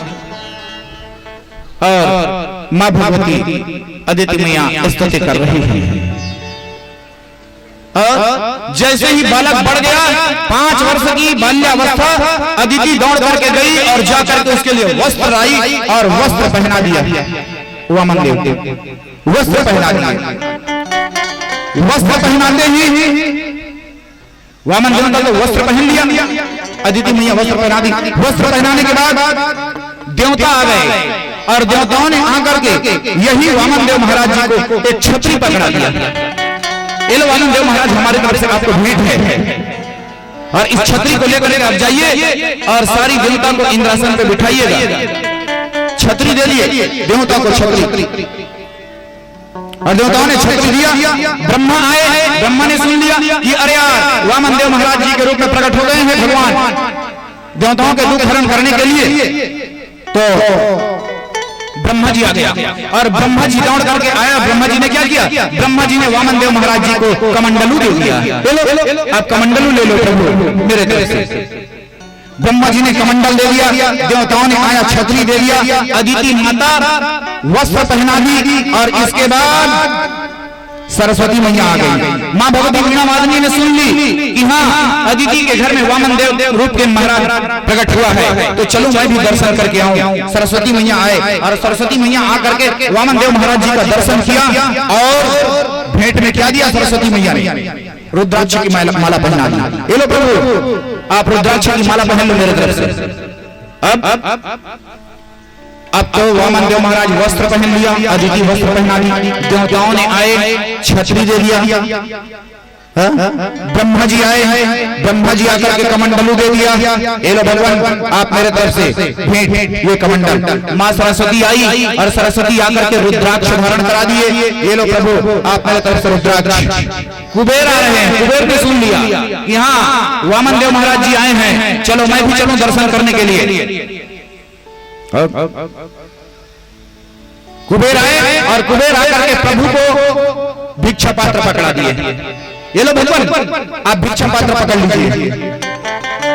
[SPEAKER 2] और मां भगवती अदिति मैया स्तुति कर रही है। और जैसे ही बालक बढ़ गया, 5 वर्ष की बाल्यावस्था, अदिति दौड़ करके गई और जाकर के उसके लिए वस्त्र लाई और वस्त्र पहना दिया। वामन देव वस्त्र पहना दिए। वस्त्र पहनाते ही वामन देव ने वस्त्र पहन लिया, अदिति मैया वस्त्र पहना दी। वस्त्र पहनाने के बाद देवता आ गए और देवताओं ने आकर के यही वामन देव महाराज जी को एक छतरी पकड़ा दिया। ये वामन देव महाराज हमारे तरफ से आपको भेंट है और इस छतरी को लेकर आप जाइए और सारी देवता को इंद्रासन पे बिठाइएगा। छतरी दे दिए देवता को, छतरी, और देवताओं ने छतरी दिया। ब्रह्मा आए, ब्रह्मा ने सुन लिया कि अरे यार वामन देव महाराज जी के रूप में प्रकट हो गए हैं भगवान देवताओं के दुख हरण करने के लिए। तो ब्रह्मा जी आ गया और ब्रह्मा जी दौड़ करके आया। ब्रह्मा जी ने क्या किया? ब्रह्मा जी ने वामन देव महाराज जी को कमंडलू दे दिया। आप कमंडलू ले लो प्रभु मेरे तरफ से। ब्रह्मा जी ने कमंडल दे दिया, देवताओं ने आया छतरी दे दिया, अदिति माता वस्त्र पहना दी और इसके बाद सरस्वती मैया आ गई। मां भगवती वीणा वादनी ने सुन ली कि हाँ अदिति के घर में वामन देव रूप के महाराज प्रकट हुआ है, तो चलो मैं भी दर्शन करके आऊं। सरस्वती मैया आए और सरस्वती मैया आकर के वामन देव महाराज जी का दर्शन किया और भेंट में क्या दिया सरस्वती मैया ने? रुद्राक्ष की माला पहना दी। ये लो प्रभु आप रुद्राक्ष की माला पहन लो मेरे तरफ से। अब तो वामन देव महाराज वस्त्र पहन लिया, अदिति वस्त्र पहना दी, देवताओं ने आए छतरी दे दिया। ब्रह्मा जी आए, ब्रह्मा जी आकर के कमंडलू दे दिया। ये लो भगवान आप मेरे तरफ से भेंट ये कमंडल। माँ सरस्वती आई और सरस्वती आकर के रुद्राक्ष धारण करा दिए। ये लो प्रभु आप मेरे तरफ से रुद्राक्ष। कुबेर आ रहे हैं, कुबेर ने सुन लिया कि हाँ वामन देव महाराज जी आए हैं, चलो मैं भी चलूं दर्शन करने के लिए। कुबेर आए और कुबेर आकर के प्रभु को भिक्षा पात्र पकड़ा दिए। ये लो भगवान आप भिक्षा पात्र पकड़ लीजिए।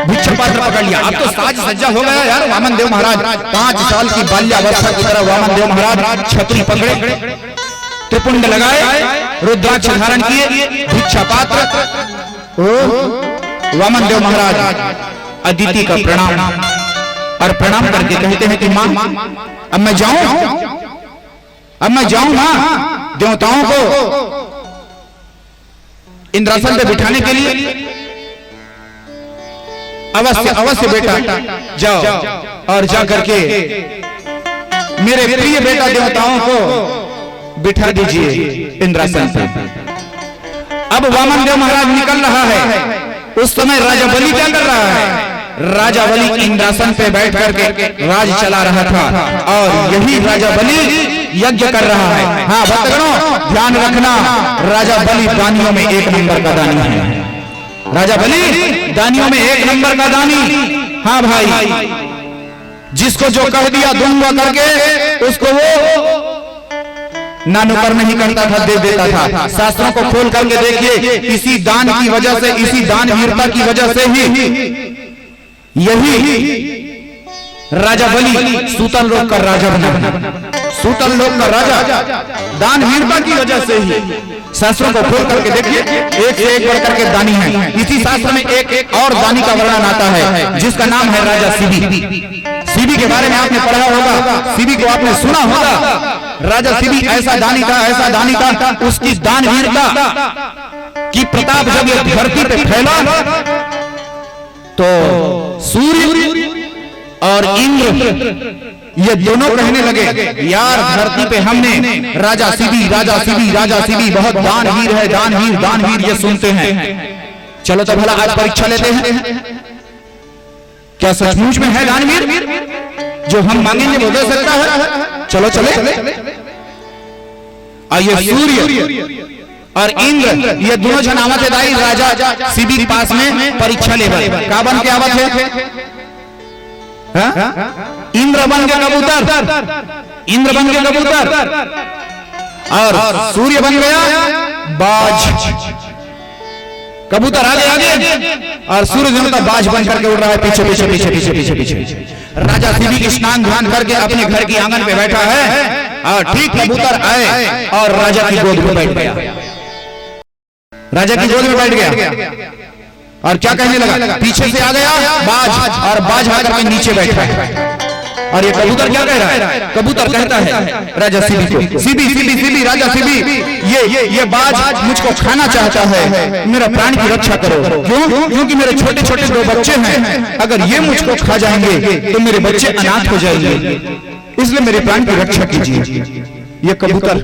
[SPEAKER 2] भिक्षा पात्र पकड़ लिया। अब तो साज सज्जा हो गया यार। वामन देव महाराज 5 साल की बाल्यावस्था की तरह वामन देव महाराज छतरी पकड़े, त्रिपुंड लगाए, रुद्राक्ष धारण किए, भिक्षा पात्र। वामन देव महाराज अदिति का प्रणाम और प्रणाम करके कहते हैं कि मां अब मैं जाऊं, अब मैं जाऊं मां देवताओं को इंद्रासन पे बिठाने के लिए। अवश्य अवश्य बेटा जाओ और जा करके मेरे प्रिय बेटा देवताओं को बिठा दीजिए इंद्रासन पे। अब वामन देव महाराज निकल रहा है। उस समय राजा बलि क्या कर रहा है? राजा बलि इंद्रासन पे बैठ करके राज चला रहा था और यही राजा बलि यज्ञ कर रहा है। हाँ भक्तगणों ध्यान रखना, राजा बलि दानियों में 1 नंबर का दानी है। राजा बलि दानियों में 1 नंबर का दानी। हाँ भाई जिसको जो कह दिया दूंगा करके उसको वो नानुकर नहीं करता था, दे देता था। शास्त्रों को खोल करके देखिए, इसी दान की वजह से, इसी दानवीरता की वजह से ही यही राजा बलि सूतल लोक का राजा बना। सूतल लोक का राजा दानवीरता की वजह से ही। शास्त्रों को खोल करके देखिए, एक से एक बढ़ करके दानी है। इसी शास्त्र में एक और दानी का वर्णन आता है जिसका नाम है राजा शिबी। शिबी के बारे में आपने पढ़ा होगा, शिबी को आपने सुना होगा। राजा शिबी ऐसा दानी था, ऐसा दानी था, उसकी दानवीरता की प्रताप जब ये धरती पे फैला तो सूर्य और इंद्र ये दोनों कहने लगे यार धरती पे हमने राजा शिबी, राजा शिबी, राजा शिबी बहुत दानवीर है, दानवीर दानवीर ये सुनते हैं। चलो तो भला आज परीक्षा लेते हैं, क्या सचमुच में है दानवीर? जो हम मांगेंगे वो दे सकता है। चलो चले। आइए सूर्य और इंद्र ये दोनों जन आवत है दाई राजा शिबी के पास में परीक्षा ले का बन के आवत है। इंद्र बन के कबूतर, इंद्र बन के कबूतर और सूर्य बन गया बाज। कबूतर आगे और सूर्य देवता बाज बन करके उड़ रहा है पीछे पीछे पीछे पीछे पीछे पीछे। राजा शिबी की स्नान ध्यान करके अपने घर की आंगन पे बैठा है और ठीक कबूतर आए और राजा की गोद में बैठ गया। राजा की गोद में बैठ गया और क्या कहने लगा? पीछे से आ गया बाज और बाज आकर के नीचे बैठा है। और ये कबूतर क्या कह रहा है? कबूतर कहता है राजा सीबी को, सीबी सीबी सीबी राजा सीबी, ये बाज मुझको खाना चाहता है, मेरा प्राण की रक्षा करो। क्यों? क्योंकि मेरे छोटे छोटे 2 बच्चे हैं, अगर ये मुझको खा जाएंगे तो मेरे बच्चे अनाथ हो जाएंगे, इसलिए मेरे प्राण की रक्षा कीजिए। ये कबूतर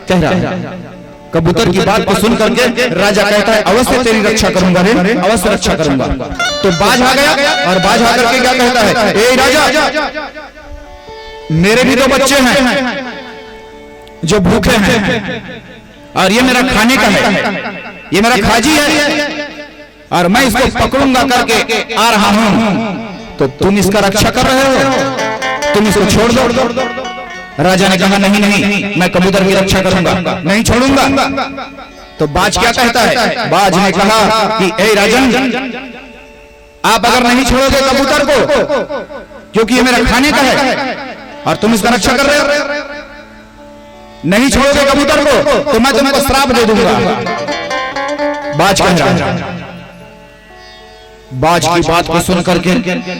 [SPEAKER 2] कह रहा है। कबूतर की बात को सुन करके राजा कहता है अवश्य तेरी रक्षा करूंगा रे, अवश्य रक्षा करूंगा। तो बाज आ गया और बाज आकर के क्या कहता है, ए राजा, मेरे भी 2 बच्चे हैं जो भूखे हैं और ये मेरा खाने का है, ये मेरा खाजी है और मैं इसको पकड़ूंगा करके आ रहा हूं, तो तुम इसका रक्षा कर रहे हो, तुम इसको छोड़ दो। राजा ने कहा नहीं नहीं, मैं कबूतर की रक्षा करूंगा, नहीं छोड़ूंगा। तो बाज क्या कहता है? बाज ने कहा कि ए राजन, आप अगर नहीं छोड़ोगे कबूतर को, क्योंकि ये मेरा खाने का है और तुम इसका रक्षा कर रहे हो, नहीं छोड़ोगे कबूतर को तो मैं तुमको श्राप दे दूंगा। बाज कह रहा है। बाज की बात को सुन करके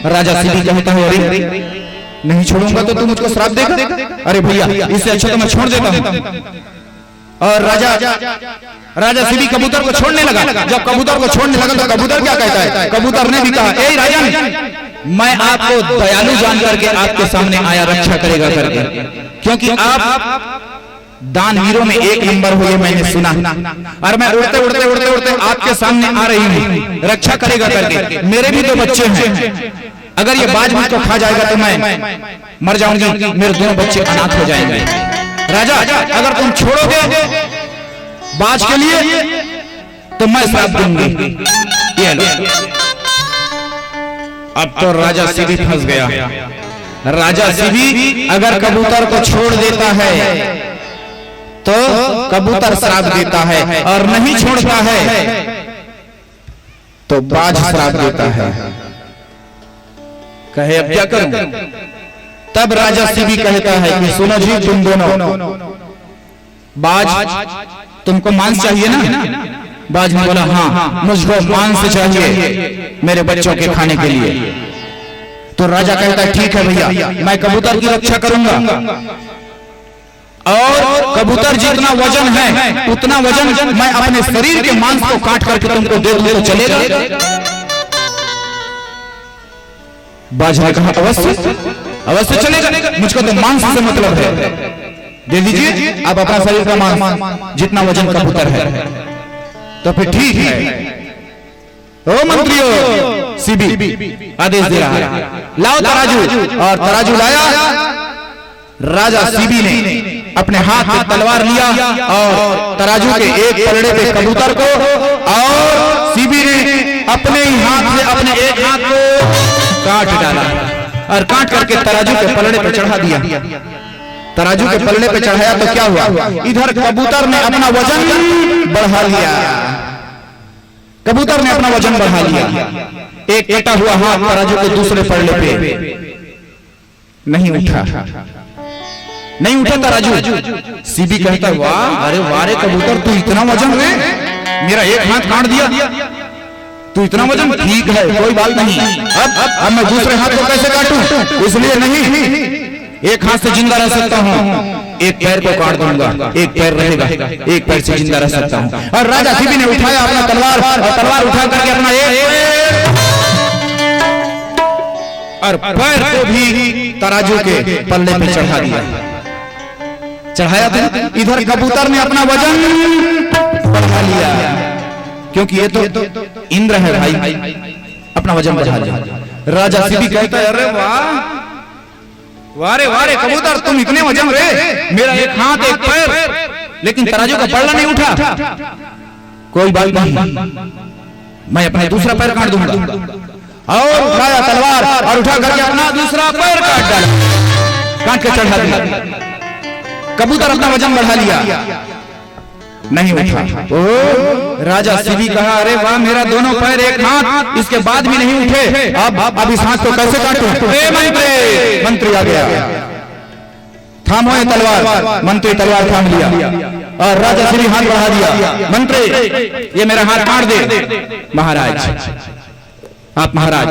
[SPEAKER 2] राजा सीबी कहता है अरे नहीं छोड़ूंगा तो तू मुझको श्राप देगा? अरे भैया इससे अच्छा तो मैं छोड़ देता हूं। और राजा सीबी कबूतर को छोड़ने लगा। जब कबूतर को छोड़ने लगा तो कबूतर क्या कहता है? कबूतर ने भी कहा ए राजन, मैं आपको दयालु जान करके आपके सामने आया रक्षा करेगा करके, क्योंकि आप दानवीरों में 1 नंबर हो, ये मैंने सुना, और मैं उड़ते उड़ते उड़ते उड़ते आपके सामने आ रही हूँ, रक्षा करेगा करके। मेरे भी 2 बच्चे हैं, अगर ये बाज मुझको खा जाएगा तो मैं मर जाऊंगी, मेरे 2 बच्चे अनाथ हो जाएंगे। राजा अगर तुम छोड़ोगे बाज के लिए तो मैं श्राप दूंगी। ये लो। अब तो राजा सीबी फंस गया। राजा सीबी अगर कबूतर को छोड़ देता है तो कबूतर श्राप देता है, और नहीं छोड़ता है तो बाज श्राप देता है। कहे अब क्या करूं? तब राजा सीबी कहता है कि सुनो जी तुम दोनों, बाज तुमको मांस चाहिए ना? बाज ने बोला हाँ मुझको मांस चाहिए मेरे बच्चों के खाने के लिए। तो राजा कहता है ठीक है भैया, मैं कबूतर की रक्षा करूंगा, और कबूतर जितना वजन है उतना वजन मैं अपने शरीर के मांस को काट करके तुमको दे दूं तो चलेगा? बाज ने कहा अवश्य चलेगा, मुझको तो मांस से मतलब है, दे दीजिए आप अपना शरीर का मांस जितना वजन कबूतर है। तो फिर ठीक है। ओ मंत्रियों, सीबी आदेश दे रहा है लाओ तराजू, और तराजू लाया। राजा सीबी ने अपने हाथ में तलवार लिया और तराजू के एक पलड़े पे कबूतर को, और सीबी ने अपने ही हाथ से अपने एक हाथ को काट डाला और काट करके तराजू के पलड़े पे चढ़ा दिया। तराजू के पलड़े पे चढ़ाया तो क्या हुआ? इधर कबूतर ने अपना वजन बढ़ा लिया, कबूतर ने अपना वजन बढ़ा लिया। एक कटा हुआ हाथ तराजू के दूसरे पलड़े पे नहीं उठा, नहीं उठा तराजू। सीबी कहता वाह, अरे वारे कबूतर तू इतना वजन रे, मेरा एक हाथ काट दिया, तू इतना वजन, ठीक है कोई बात नहीं। अब मैं दूसरे हाथ को कैसे काटूं? इसलिए नहीं, एक हाथ से जिंदा रह सकता हूँ, एक पैर को काट दूंगा, एक पैर रहेगा, एक पैर से जिंदा रह सकता हूँ। और राजा सीबी ने उठाया अपना तलवार, और तलवार उठा करके अपना एक और पैर को भी तराजू के पल्ले पे चढ़ा दिया, चढ़ाया था। इधर कबूतर ने अपना वजन बढ़ा लिया, क्योंकि ये तो इंद्र है भाई, अपना वजन बढ़ा लिया। राजा सीबी कहता है अरे वाह, वारे वारे कबूतर तुम इतने वजन रे, मेरा एक हाथ एक पैर, लेकिन तराजू का पल्ला नहीं उठा। कोई बात नहीं, मैं अपना दूसरा पैर काट दूंगा। और उठाया तलवार और उठा करके अपना दूसरा पैर काट डाला, काट के चढ़ा दिया। कबूतर अपना वजन बढ़ा लिया, नहीं उठा। ओ राजा सीबी कहा अरे वाह, मेरा दोनों पैर एक हाथ, इसके बाद भी नहीं उठे, अब इस हाथ को कैसे काटूं? मंत्री आ गया, थामो ये तलवार। मंत्री तलवार थाम लिया और राजा सीबी हाथ बढ़ा दिया। मंत्री ये मेरा हाथ काट दे। महाराज आप महाराज,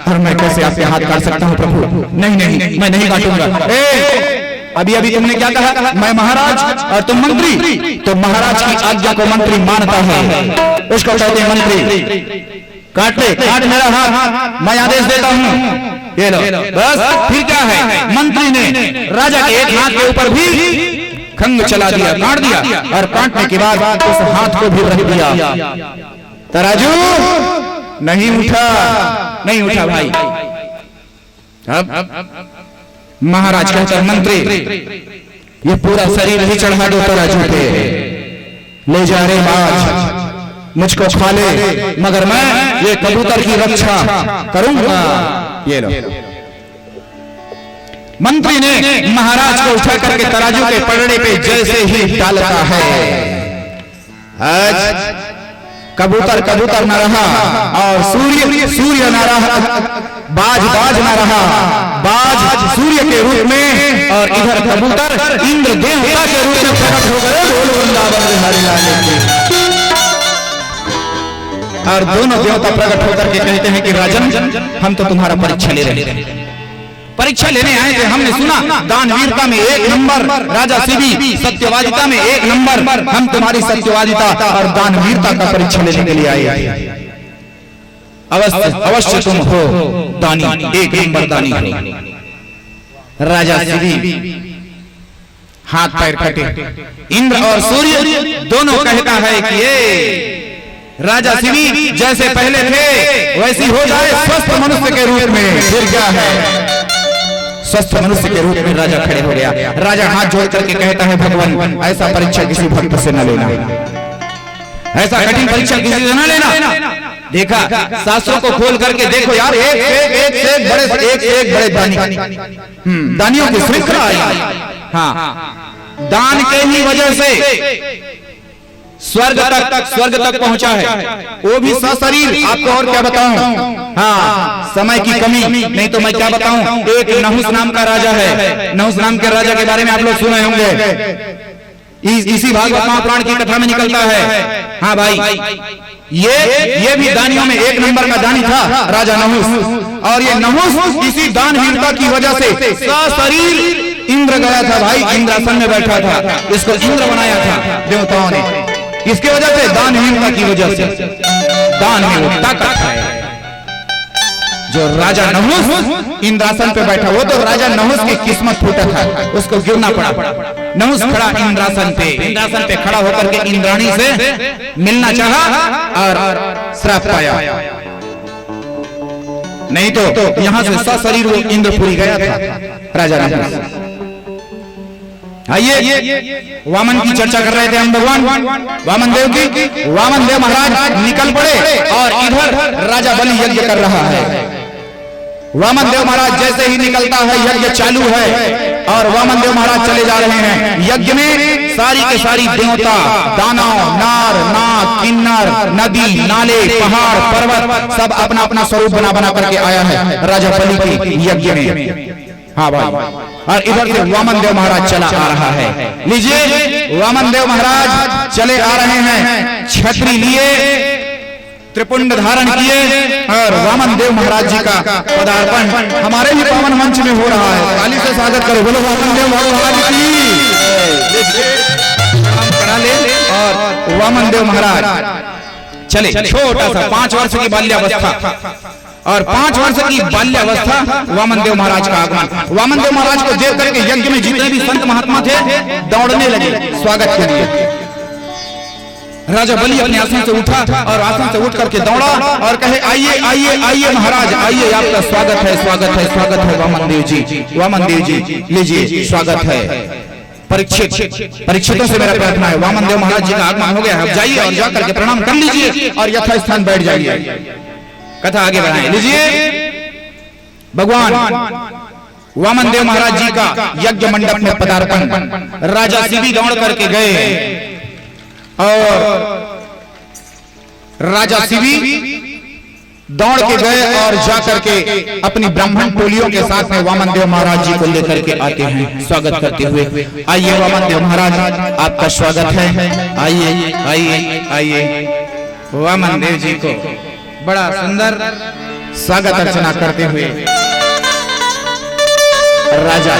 [SPEAKER 2] और मैं कैसे आपके हाथ काट सकता हूँ प्रभु? नहीं नहीं, मैं नहीं काटूंगा। अभी अभी तुमने क्या कहा? मैं महाराज और तुम मंत्री। तो महाराज की आज्ञा को मंत्री मानता है, उसको कहते हैं मंत्री। काट मेरा हाथ, मैं आदेश देता हूँ, ये लो। बस फिर क्या है, मंत्री ने राजा के एक हाथ के ऊपर भी खंग चला दिया, काट दिया, और काटने के बाद उस हाथ को भी रख दिया। तराजू नहीं उठा भाई। अब महाराज कहते हैं मंत्री, ये पूरा शरीर ही चढ़ा दो तराजू पे, ले जा रे बाज, मुझको खा ले, मगर मैं ये कबूतर की रक्षा करूंगा। ये लो। मंत्री ने महाराज को उठा करके तराजू के पलड़े पे जैसे ही डालता है, आज कबूतर न रहा, और सूर्य न रहा, बाज न रहा, बाज सूर्य के रूप में, और इधर कबूतर इंद्र देवता के रूप में प्रकट हो गए। बोलो वृंदावन बिहारी लाल की। और दोनों देवता प्रकट होकर के कहते हैं कि राजन, हम तो तुम्हारा परीक्षा ले रहे थे, परीक्षा लेने आए थे। हमने सुना दानवीरता में 1 नंबर, राजा शिवी सत्यवादिता में 1 नंबर, हम तुम्हारी सत्यवादिता और दानवीरता का परीक्षा लेने के लिए आए। अवश्य तुम हो दानी, 1 नंबर दानी हो। राजा शिवी हाथ पैर कटे। इंद्र और सूर्य दोनों कहता है कि ये राजा शिवी जैसे पहले थे वैसी हो जाए, स्वस्थ मनुष्य के रूप में। फिर क्या है, स्वस्थ मनुष्य के रूप में राजा खड़े हो गया। राजा हाथ जोड़ करके कहता है, भगवान ऐसा परीक्षा किसी भक्त से न लेना, ऐसा कठिन परीक्षा किसी से न लेना। देखा, शास्त्रों को खोल करके देखो यार, एक बड़े दानियों की श्रृंखला आई। हाँ, दान के ही वजह से स्वर्ग तक पहुंचा है, वो भी सशरीर। आपको और क्या बताऊं? हाँ, समय की कमी नहीं तो मैं क्या बताऊं। एक नहुस नाम का राजा है, नहुस नाम के राजा के बारे में आप लोग सुने होंगे, इसी भागवत महापुराण की कथा में निकलता है। हाँ भाई, ये भी दानियों में 1 नंबर का दानी था, राजा नहुस। और ये नहुस इसी दानहीनता की वजह से सशरीर इंद्र गया था भाई, इंद्रासन में बैठा था, इसको इंद्र बनाया था देवताओं ने। इसके वजह से दानहीनता की वजह से, दान में वो ताकत है। जो राजा नहुस इंद्रासन पे बैठा, वो तो राजा नहुस की किस्मत फूटा था, उसको गिरना पड़ा। नहुस खड़ा इंद्रासन पे खड़ा होकर के इंद्राणी से मिलना चाहा और श्राप पाया। नहीं तो यहां से सशरीर वो इंद्रपुरी गया था राजा नहुस। आइए, वामन की चर्चा कर रहे थे हम भगवान वामन देव की। वामन देव महाराज निकल पड़े और इधर राजा बलि यज्ञ कर रहा है। वामन देव महाराज जैसे ही निकलता है, यज्ञ चालू है और वामन देव महाराज चले जा रहे हैं। यज्ञ में सारी के सारी देवता, दानव, नार, नाग, किन्नर, नदी, नाले, पहाड़, पर्वत सब अपना अपना स्वरूप बना करके आया है राजा बलि के यज्ञ में। हाँ भाई, और इधर से वामन देव महाराज चला आ रहा है। लीजिए, वामन देव महाराज चले आ रहे हैं, छतरी लिए, त्रिपुंड धारण किए, और वामन देव महाराज जी का पदार्पण हमारे ही पावन मंच में हो रहा है। ताली से स्वागत करो, बोलो वामन देव महाराज की। करा ले, और वामन देव महाराज चले। छोटा सा 5 वर्ष की बाल्यावस्था, और 5 वर्ष की बाल्यावस्था वामन देव महाराज का आगमन। वामन देव महाराज को देख करके यज्ञ में जितने भी संत महात्मा थे दौड़ने लगे स्वागत के लिए। राजा बलि अपने आसन से उठा और आसन से उठ करके दौड़ा और कहे, आइए आइए आइए महाराज, आइए, आपका स्वागत है, स्वागत है, स्वागत है वामन देव जी, वामन देव जी, लीजिए स्वागत है। परीक्षितों से मेरा प्रार्थना है, वामन देव महाराज जी का आगमन हो गया है, अब जाइए और जाकर के प्रणाम कर लीजिए और यथास्थान बैठ जाइए। कथा आगे बढ़ाएं। लीजिए, भगवान वामन देव महाराज जी का यज्ञ मंडप में पदार्पण। राजा शिवी दौड़ करके गए और राजा शिवी दौड़ के गए और जाकर के अपनी ब्राह्मण टोलियों के साथ में वामन देव महाराज जी को लेकर के आते हैं स्वागत करते हुए। आइए वामन देव महाराज, आपका स्वागत है, आइए आइए आइए। वामन देव जी को बड़ा सुंदर स्वागत अर्चना करते हुए राजा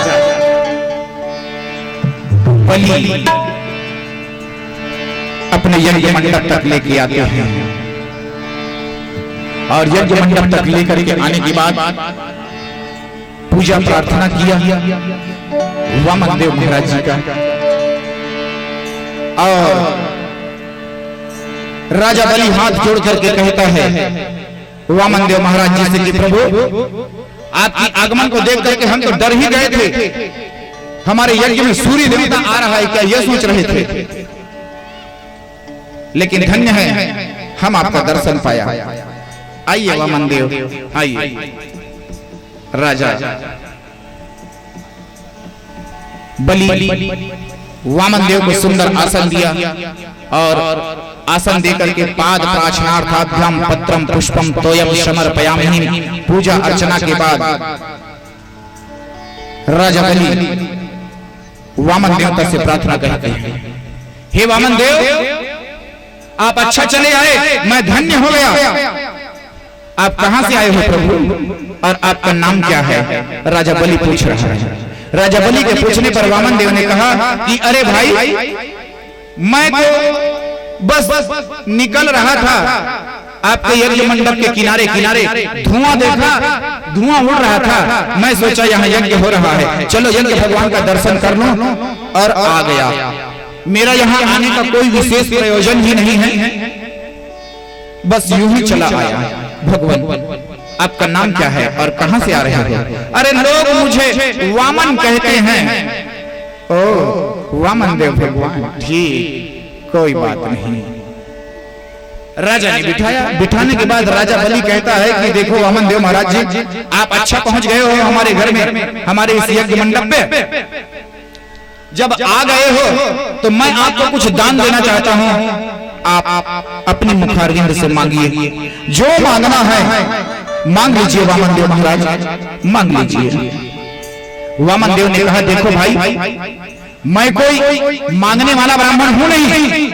[SPEAKER 2] बलि अपने यज्ञ मंडप तक लेके आते हैं और यज्ञ मंडप तक लेकर के आने के बाद पूजा प्रार्थना किया वामन देव महाराज जी का। और राजा बलि हाथ जोड़ करके कहता है वामन देव महाराज जी से कि प्रभु आपकी आगमन को देख करके हम तो डर ही गए थे, हमारे यज्ञ में सूर्य देवता आ रहा है क्या यह सोच रहे थे, लेकिन धन्य है हम आपका दर्शन पाया। आइए वामन देव आइए। राजा बलि वामन देव को सुंदर आसन दिया और आसन देकर के पाद प्राचनार्थाभ्याम पत्रम पुष्पम तोयम समर्पयामि। पूजा अर्चना के बाद राजा बलि वामन देवता से प्रार्थना करते हैं, हे वामन देव आप अच्छा चले आए, मैं धन्य हो गया। आप कहां से आए हो प्रभु और आपका नाम क्या है? राजा बलि पूछ रहा है। राजा बलि के पूछने पर वामन देव ने कहा कि अरे भाई मैं तो बस निकल रहा था, आपके यज्ञ मंडप के किनारे किनारे धुआं देखा, धुआं उड़ रहा था, मैं सोचा यहाँ यज्ञ हो रहा है, चलो यज्ञ भगवान का दर्शन कर लूं और आ गया। मेरा यहाँ आने का कोई विशेष प्रयोजन ही नहीं है, बस यूं ही चला आया। भगवान आपका नाम क्या है और कहां से आ रहे हैं? अरे लोग मुझे वामन कहते हैं। ओ वामन देव भगवान, ठीक कोई बात नहीं। राजा ने बिठाया। बिठाने के बाद राजा बलि कहता है कि देखो वामन देव महाराज जी आप अच्छा पहुंच गए हो हमारे घर में, हमारे इस यज्ञ मंडप पे। जब आ गए हो तो मैं आपको कुछ दान देना चाहता हूं, आप अपने मुखारविंद से मांगिए, जो मांगना है मांग लीजिए वामन देव महाराज, मांग लीजिए। वामन देव ने कहा देखो भाई मैं कोई मांगने वाला ब्राह्मण हूं नहीं,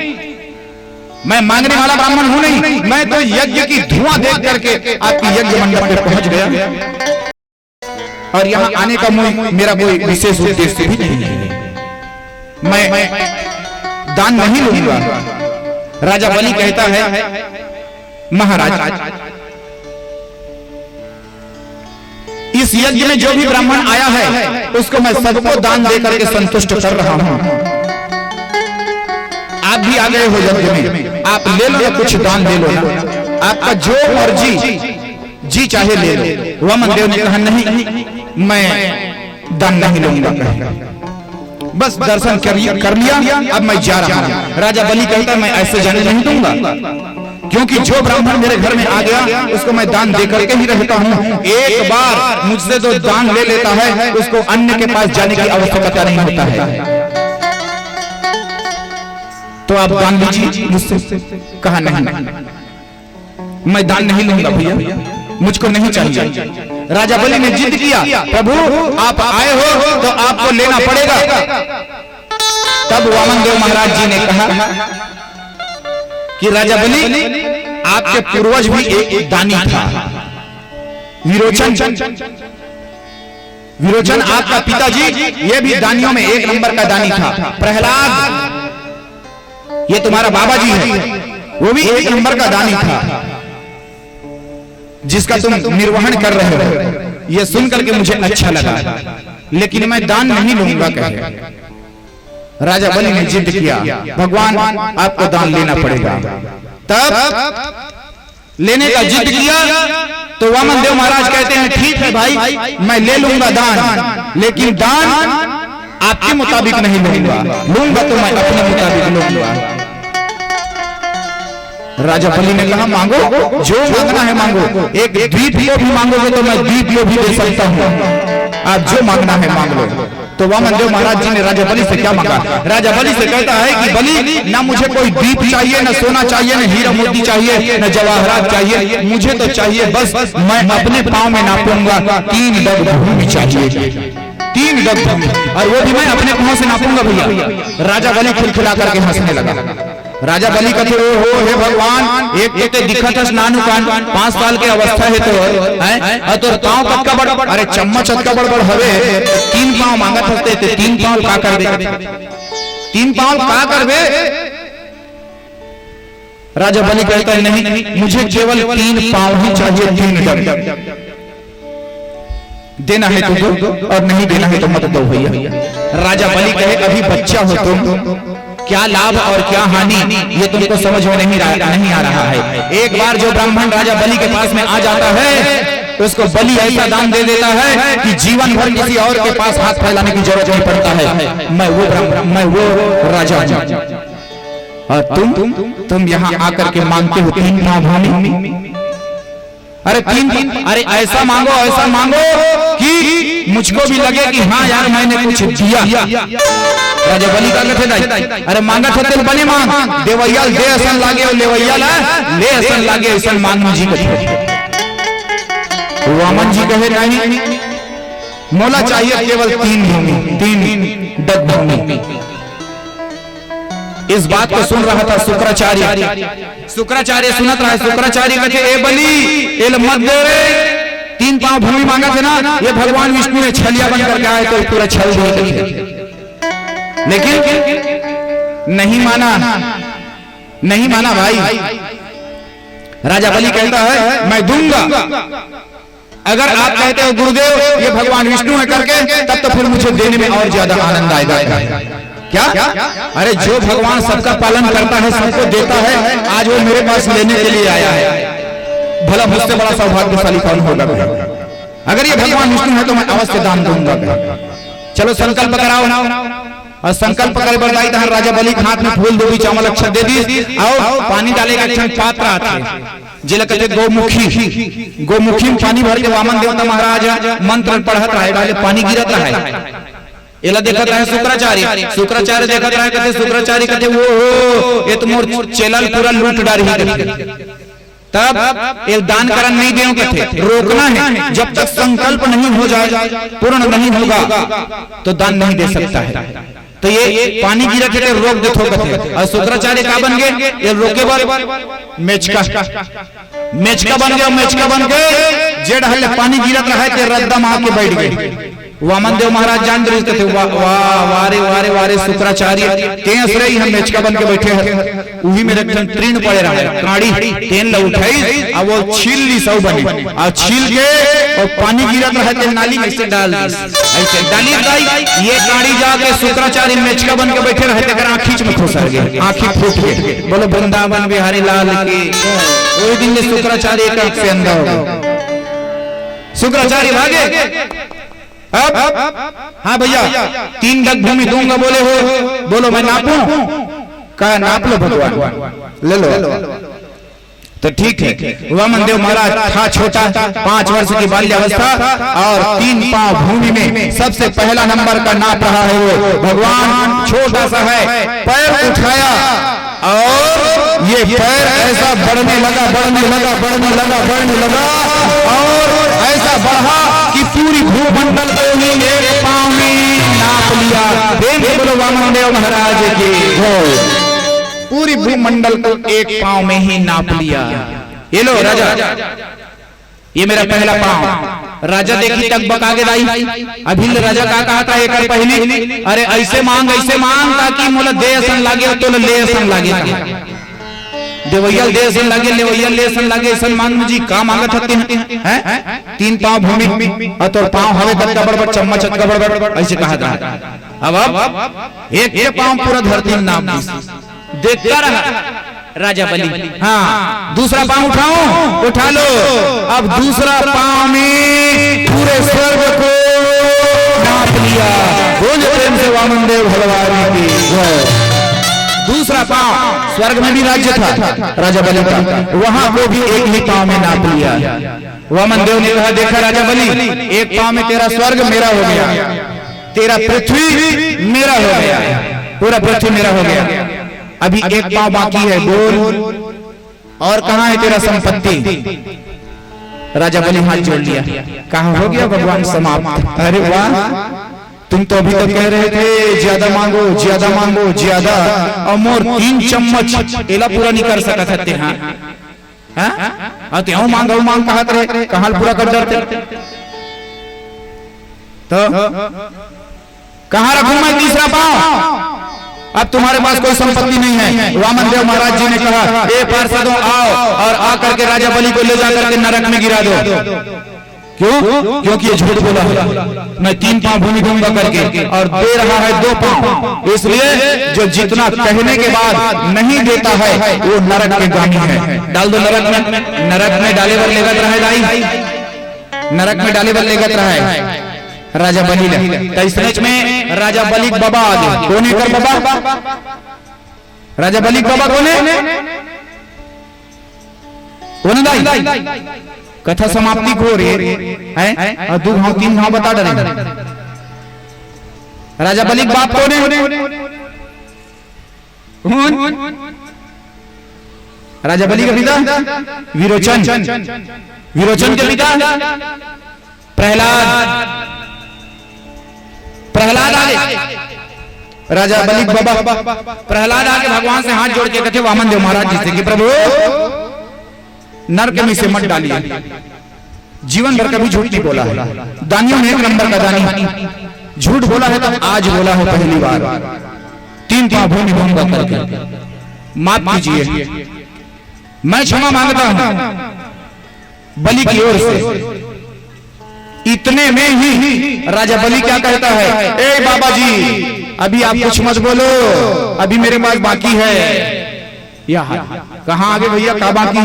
[SPEAKER 2] मैं मांगने वाला ब्राह्मण हूं नहीं, मैं तो यज्ञ की धुआं देख करके आपकी यज्ञ मंडप पे पहुंच गया और यहाँ आने का मेरा कोई विशेष उद्देश्य भी नहीं है, मैं दान नहीं लूंगा। राजा बलि कहता है महाराज इस यज्ञ में जो भी ब्राह्मण आया है उसको मैं सबको दान देकर के संतुष्ट कर रहा हूं। आप भी आ गए हो यज्ञ में, आप ले लो कुछ दान ले लो, आपका जो मर्जी जी चाहे ले लो। वामन देव ने कहा नहीं मैं दान नहीं लूंगा, बस दर्शन कर लिया, अब मैं जा रहा हूं। राजा बलि कहता मैं ऐसे जाने नहीं दूंगा, क्योंकि जो ब्राह्मण मेरे घर में आ गया उसको मैं दान देकर के ही रहता हूं। एक बार मुझसे जो दान ले लेता है उसको अन्य के पास जाने की आवश्यकता नहीं होता है। तो आप दान लीजिए मुझसे। कहा नहीं मैं दान नहीं लूंगा भैया, मुझको नहीं चाहिए। राजा बलि ने जिद किया प्रभु आप आए हो तो आपको लेना पड़ेगा। तब वामन देव महाराज जी ने कहा कि राजा बलि आपके पूर्वज भी एक दानी था, विरोचन। विरोचन आपका पिताजी ये भी दानियों में एक नंबर का दानी था। प्रहलाद ये तुम्हारा बाबा जी है, वो भी एक नंबर का दानी था, जिसका तुम निर्वहन कर रहे हो। यह सुनकर के मुझे अच्छा लगा, लेकिन मैं दान नहीं लूंगा कहे। राजा बलि ने जिद किया भगवान आपको दान लेना पड़ेगा। तब लेने का जिद किया तो वामन देव महाराज कहते हैं ठीक है भाई मैं ले लूंगा दान, लेकिन दान आपके मुताबिक नहीं लूंगा, लूंगा तो मैं अपने मुताबिक लूंगा। राजा बलि ने कहा मांगो, जो मांगना है मांगो, एक द्वीप को भी मांगोगे तो मैं द्वीप को भी दे सकता हूँ, आप जो मांगना है मांग लो। तो वामन देव महाराज जी ने राजा बलि से क्या मांगा? राजा बलि से कहता है कि बलि ना मुझे कोई द्वीप चाहिए, न सोना चाहिए, न हीरा मोती चाहिए, न जवाहरात चाहिए, मुझे तो चाहिए बस मैं अपने पांव में नापूंगा 3 गज भूमि चाहिए, 3 गज भूमि, और वो भी मैं अपने पांव से नापूंगा भैया। राजा बलि खिलखिला करके हंसने लगा। राजा बलि कथे हो हे भगवान एक ते दिखत है स्नानु कान 5 साल के अवस्था है तो पांव कटका बड़ अरे चम्मच का बड़ हवे 3 पांव मांगत हते ते 3 पांव का करबे 3 पांव का करबे राजा बलि कहता है नहीं मुझे केवल 3 पांव ही चाहिए 3 डग देना है तो दो और नहीं देना है तो मत दो भैया। राजा बलि कहे अभी बच्चा हो तुम क्या लाभ और क्या हानि ये तुमको समझ में नहीं आ रहा है। एक बार जो ब्राह्मण राजा बलि के पास में आ जाता है उसको बलि ऐसा दान दे देता है कि जीवन भर किसी और के पास हाथ फैलाने की जरूरत नहीं पड़ता है। मैं वो राजा और तुम यहाँ आकर के मांगते हो 3 पांव भूमि। अरे अरे ऐसा मांगो कि मुझको भी लगे कि हाँ यार मैंने कुछ दिया। राजा बलि का कहते अरे मांगा थे तेल बने मांग देवैया दे असन लागे और लेवैया ले असन लागे ऐसा मांग जी कहे। वामन जी कहे नहीं मोला चाहिए केवल 3 भूमि 3 डग भूमि। इस बात को सुन रहा था शुक्राचार्य सुनत रहा है। शुक्राचार्य कहते ए बलि एल मत दे रे 3 पांव भूमि मांगा थे ना ये भगवान विष्णु ने छलिया बन करके आए तो पूरा छल दिए लेकिन नहीं माना भाई। राजा बलि कहता है मैं दूंगा अगर आप कहते हो गुरुदेव ये भगवान विष्णु ने करके तब तो फिर मुझे देने में और ज्यादा आनंद आएगा। क्या अरे जो भगवान सबका पालन करता है सबको देता है आज वो मेरे पास लेने के लिए आया है। भला मुझसे बड़ा सौभाग्यशाली कौन होगा। अगर ये भगवान विष्णु है तो मैं अवश्य दान दूंगा। चलो संकल्प कराओ और संकल्प करे बरदाई धन राजा बलि के हाथ में फूल दूबी चावल अक्षत दे दी आओ पानी डालेगा पात्र आते जिला कहते गोमुखी में पानी भर के वामन देवता महाराज मंत्र पढ़त रहे डाले पानी गिरत रहे। एला देखत रहे शुक्राचार्य देखत रहे कहते शुक्राचार्य कहते वो ये तो मोर चेलल पूरा लूट डारी तब एक दान करन नहीं देओ कहते रोकना है जब तक संकल्प नहीं हो जाए पूर्ण नहीं होगा तो दान नहीं दे सकता है। तो ये पानी गिरा के रोक दे थो कहते और शुक्राचार्य का बन गए ये रोके बार मेचका बन गए जेड़ हल्ले पानी गिरत रहे ते रद्दा मार के बैठ गए। वामन देव महाराज जान रहे थे वारे शुक्राचार्य तेज रही हम मेचका बन के बैठे हैं उही में रखन तृण पड़े रहे काड़ी तेल ल उठाई और वो छील ली सब बनी और छील के और पानी गिरत रहे थे नाली में से डाल ऐसे डाली ये काड़ी जाके शुक्राचार्य मेचका बन के बैठे रहे थे आंखी में खुसर गए आंखी फूट गए। बोलो वृंदावन बिहारी लाल की। वही दिन में शुक्राचार्य एक आंख से अंधा हो गया। शुक्राचार्य भागे अब हाँ भैया 3 डग भूमि दूंगा बोले हो बोलो मैं नापूं कहा नाप लो भगवान ले लो तो ठीक है। वामन देव महाराज था छोटा 5 वर्ष की बाल्यावस्था और 3 पांव भूमि में सबसे पहला नंबर का नाप रहा है वो भगवान छोटा सा है पैर उठाया और ये पैर ऐसा बढ़ने लगा और ऐसा बढ़ा कि पूरी भूमंडल को एक पांव में नाप लिया। बोलो वामन देव महाराज की पूरी भूमंडल को एक पांव में ही नाप लिया। ये लो राजा ये मेरा पहला पांव। राजा देखी तक बका के दाई अभिल राजा का कहा था एक पहली अरे ऐसे मांग ताकि मोला दे असन लागे तो ले असन लागे देवैया दे असन लागे लेवैया ले असन लागे असन मांग जी का मांगत होते हैं 3 पांव भूमि और तो पांव हवे दत्ता बड़बड़ चम्मच का बड़बड़ ऐसे कहा था। अब एक पांव पूरा धरती में नाम देखता रहा राजा बलि। हाँ दूसरा पांव उठा लो। अब दूसरा पांव में पूरे स्वर्ग को नाप लिया। बोले प्रेम से वामन देव भगवान की। दूसरा पांव स्वर्ग में भी राज्य था राजा बलि का वहां को भी एक ही पांव में नाप लिया। वामन देव ने कहा देखा राजा बलि एक पांव में तेरा स्वर्ग मेरा हो गया तेरा पृथ्वी मेरा हो गया पूरा पृथ्वी मेरा हो गया अभी एक पांव बाकी है बोल और कहां है तेरा संपत्ति। राजा बलि हाथ जोड़ लिया कहां हो गया भगवान समाप्त। अरे वाह तुम तो अभी तक कह रहे थे ज्यादा मांगो ज्यादा मांगो ज्यादा, और मोर 3 चम्मच एला पूरा नहीं कर सकत थे। हाँ त्यों मांग कहत रहे, कहाँ पूरा कर डरते तो कहाँ रखूं मैं तीसरा पांव? अब तुम्हारे पास कोई संपत्ति नहीं है। वामन देव महाराज जी ने कहा, ए पार्षदों आओ और आकर के राजा बलि को ले जाकर के नरक में गिरा दो। क्यों? क्योंकि ये झूठ बोला है, मैं 3 पांव भूमि दूंगा करके, और दे रहा है 2 पांव। इसलिए जो जितना कहने के बाद नहीं देता है वो नरक के गामी है। डाल दो नरक में, नरक में डाले बर लेगत रहे दाई, नरक में डाले बर लेगत रहे राजा बलि। तो इस बीच में राजा बलि बाबा आ गए। कौन है कर बाबा? राजा बलि बाबा कौन है? कथा समाप्ति को रे है और 2 घाव 3 घाव बता डरे। राजा बलि बाप कौन है? राजा बलि का पिता विरोचन, विरोचन के पिता प्रहलाद। प्रहलाद आगे राजा बलि बाबा, प्रहलाद आके भगवान से हाथ जोड़ के कहते वामन देव महाराज जी से कि प्रभु नरक में से मत डालिए। जीवन भर कभी झूठ नहीं बोला है, दानियों में 1 नंबर का दानी। झूठ बोला है तो आज बोला है पहली बार। 3 पांव भूमि दूंगा करके माफ कीजिए, मैं क्षमा मांगता हूं बलि की ओर से। इतने में ही राजा बलि क्या कहता है, ए बाबा जी अभी आप कुछ मत बोलो, अभी मेरे पास बाकी है। कहाँ आगे भैया, कहाँ बाकी है?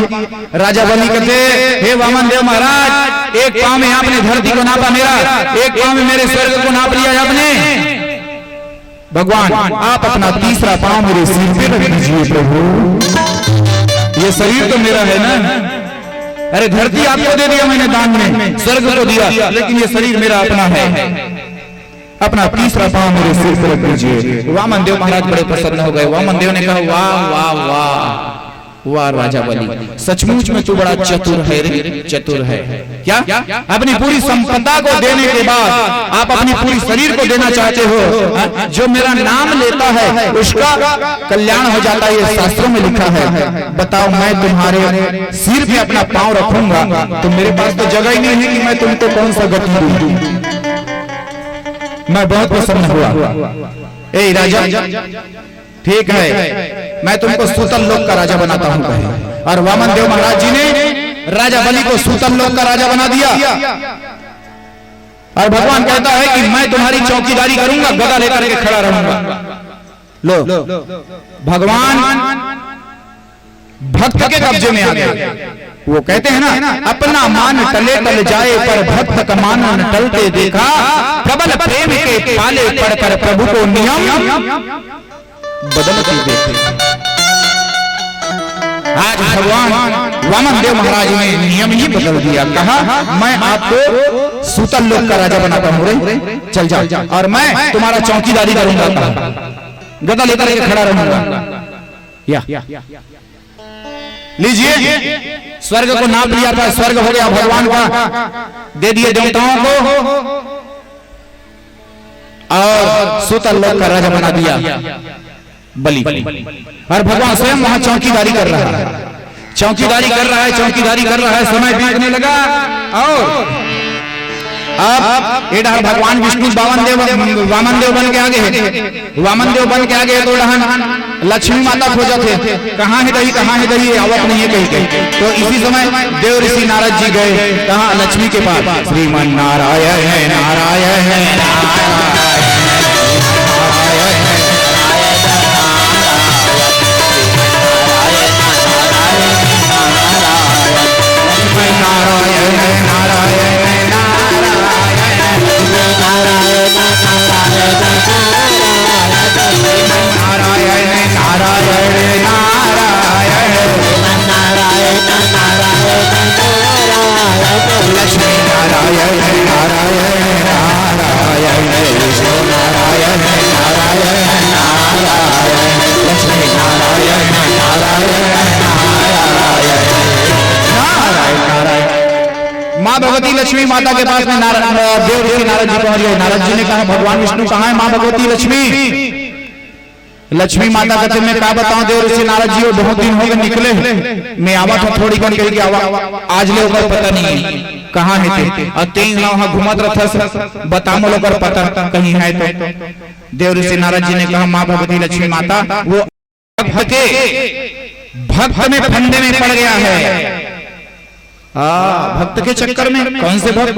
[SPEAKER 2] राजा बलि कहते, हे वामन देव महाराज, 1 पांव में आपने धरती को नापा मेरा, 1 पांव में मेरे स्वर्ग को नाप लिया आपने। भगवान आप अपना तीसरा पांव मेरे सिर पे रख दीजिए प्रभु। ये शरीर तो मेरा है ना, अरे धरती आपको दे दिया मैंने दान में, स्वर्ग को दिया, लेकिन ये शरीर मेरा अपना है। अपना तीसरा पांव मेरे सिर पर रख दीजिए। वामन देव महाराज बड़े प्रसन्न हो गए। वामन देव ने कहा, वाह वाह वाह वाह राजा बलि, सचमुच में तू बड़ा चतुर है रे, चतुर है। क्या अपनी पूरी संपदा को देने के बाद आप अपनी पूरी शरीर को देना चाहते हो? जो मेरा नाम लेता है उसका कल्याण हो जाता है, ये शास्त्रों में लिखा है। बताओ मैं तुम्हारे सिर पे अपना पांव रखूंगा तो मेरे पास तो जगह ही नहीं है कि मैं तुमको कौन सा गति दूं। मैं बहुत प्रसन्न हुआ। ए राजा ठीक है, मैं तुमको सूतल लोक का राजा बनाता हूं कहे। और वामन देव महाराज जी ने राजा बलि को सूतल लोक का राजा बना दिया। और भगवान कहता है कि मैं तुम्हारी चौकीदारी करूंगा, गदा लेकर के खड़ा रहूंगा। लो भगवान भक्त के कब्जे में आ गए। वो कहते हैं ना, अपना मान टले टल जाए पर भक्त का मान न टलते देखा, प्रबल प्रेम के पाले पड़कर प्रभु को नियम बदलते देखे। आज भगवान वामन देव महाराज ने नियम ही बदल दिया। कहा मैं आपको सूतल लोक का राजा बनाता हूं रे, चल जाओ और मैं तुम्हारा चौकीदारी करूंगा, गदा लेकर के खड़ा रहूंगा। लीजिए स्वर्ग को नाप लिया था, स्वर्ग हो गया भगवान का, दे दिए देवताओं को और सूतल लोक का राजा बना दिया बलि। और भगवान स्वयं वहां चौकीदारी कर रहा है, चौकीदारी कर रहा है, चौकीदारी कर रहा है। समय बीतने लगा और अब एडा भगवान विष्णु वामन देव बन के आगे है। वामन देव बन के आगे तो लक्ष्मी माता खोजत है, कहाँ है दही, कहाँ है दही, आवत नहीं है कहीं कहीं। तो इसी समय देव ऋषि नारद जी गए कहाँ, लक्ष्मी के पास। श्रीमन नारायण है, नारायण है, नारायण लक्ष्मी नारायण नारायण नारायण माता के पास में देव ऋषि नारद जी पहुंच गए। नारद जी ने कहा भगवान विष्णु कहाँ है? माँ भगवती लक्ष्मी माता कहते मैं क्या बताऊं देव ऋषि नारद जी बहुत दिन हो गए निकले, मैं आवा था थोड़ी कन करके आवा, आज ले ओकर पता नहीं कहाँ है थे, और तेज ना वहां घुमत रहता बतामो लोग पता कहीं है तो। देव ऋषि नारद जी ने कहा माँ भगवती लक्ष्मी माता वो भक्त में फंदे में पड़ गया है। भक्त के चक्कर में। कौन से भक्त?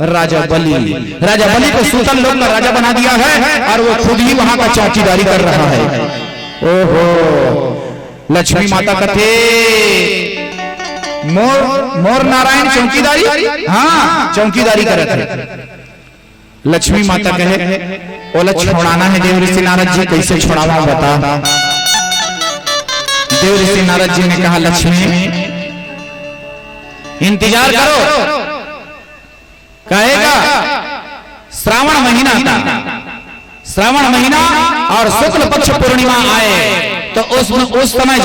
[SPEAKER 2] राजा बलि को सूतल लोक का राजा बना दिया है और वो खुद ही वहां का चौकीदारी कर रहा है। ओहो, लक्ष्मी माता कथे मोर नारायण चौकीदारी, हाँ चौकीदारी कर रहे थे। लक्ष्मी माता कहे ओला छोड़ाना है देव ऋषि नारद जी, कैसे छोड़ावा बता। देव ऋषि नारद जी ने कहा लक्ष्मी इंतजार करो, कहेगा श्रावण महीना था, श्रावण महीना और शुक्ल पक्ष पूर्णिमा आए तो उस समय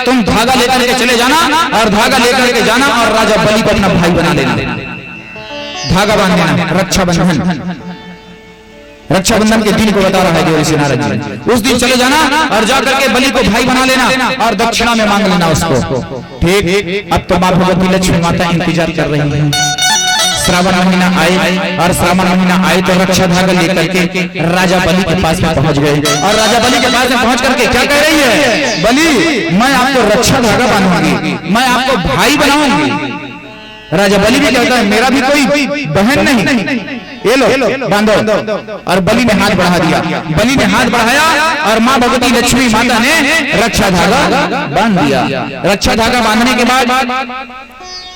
[SPEAKER 2] तुम धागा लेकर के चले जाना और धागा लेकर के जाना और राजा बलि को अपना भाई बना लेना, धागा बांध देना, रक्षाबंधन के दिन को बता रहा है देव ऋषि नारद जी। उस दिन चले जाना और जाकर के बलि को भाई बना लेना और दक्षिणा में मांग लेना उसको। ठीक, अब तो माँ भगवती लक्ष्मी माता इंतजार कर रही है। श्रावण महीना आए और श्रावण महीना आए तो रक्षा धागा लेकर के राजा बलि के पास में पहुंच गए और राजा बलि के पास में पहुंच करके क्या कह रही है? बलि मैं आपको रक्षा धागा बांधूंगी, मैं आपको भाई बनाऊंगी। राजा बलि भी कहता है मेरा भी कोई बहन नहीं, ये लो बांधो। और बलि ने हाथ बढ़ा दिया, बलि ने हाथ बढ़ाया और माँ भगवती लक्ष्मी माता ने रक्षा धागा बांध दिया। रक्षा धागा बांधने के बाद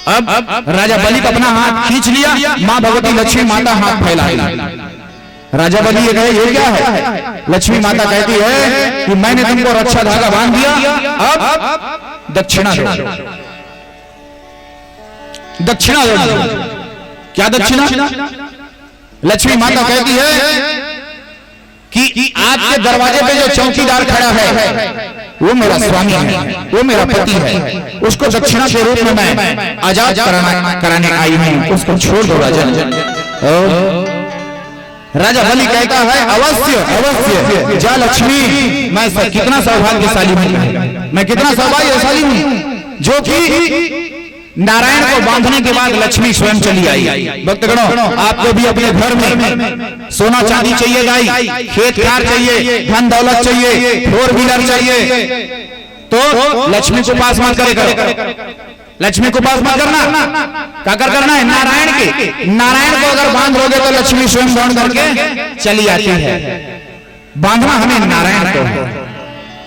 [SPEAKER 2] अब राजा बलि का अपना हाथ खींच लिया, माँ भगवती लक्ष्मी माता हाथ फैलाई। राजा बलि ये कहे ये क्या है? लक्ष्मी माता कहती है कि मैंने तुमको रक्षा धागा बांध दिया, अब दक्षिणा दो, दक्षिणा दो। क्या दक्षिणा? लक्ष्मी माता कहती है कि आपके दरवाजे पे जो चौकीदार खड़ा है वो मेरा स्वामी है, वो मेरा पति है, उसको दक्षिणा के रूप में मैं आजाद कराने आई हूं, उसको छोड़ दो राजा। राजा बलि कहता है अवश्य अवश्य जा लक्ष्मी, मैं कितना सौभाग्यशाली हूं, मैं कितना सौभाग्यशाली हूं जो कि नारायण को बांधने के बाद लक्ष्मी स्वयं चली आई। भक्तगणों आपको भी अपने घर में सोना चांदी चाहिए, गाय खेत खार चाहिए, धन दौलत चाहिए, 4 व्हीलर चाहिए तो लक्ष्मी को पास मत करे, लक्ष्मी को पास मत करना। क्या करना है? नारायण के, नारायण को अगर बांध लोगे तो लक्ष्मी स्वयं दौड़ करके चली आती है। बांधना हमें नारायण को।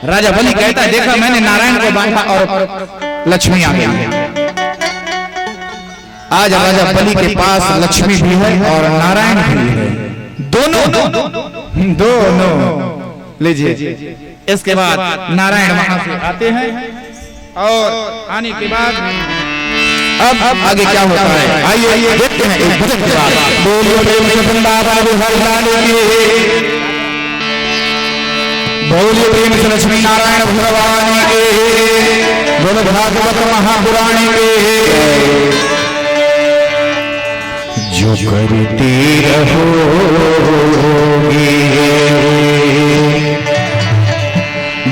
[SPEAKER 2] राजा बलि कहता है देखा मैंने नारायण को बांधा और लक्ष्मी आ गई। आज राजा बलि के पास लक्ष्मी भी है और नारायण भी है, दोनों लीजिए। इसके बाद नारायण वहां से आते हैं और आने के बाद अब आगे क्या होता है आइए देखते हैं एक भजन के बाद। बोलिए प्रेम से वृंदावन बिहारी लाल की, बोलिए प्रेम से लक्ष्मी नारायण भगवान के, बोलो भागवत महापुराण के। जो करते रहोगे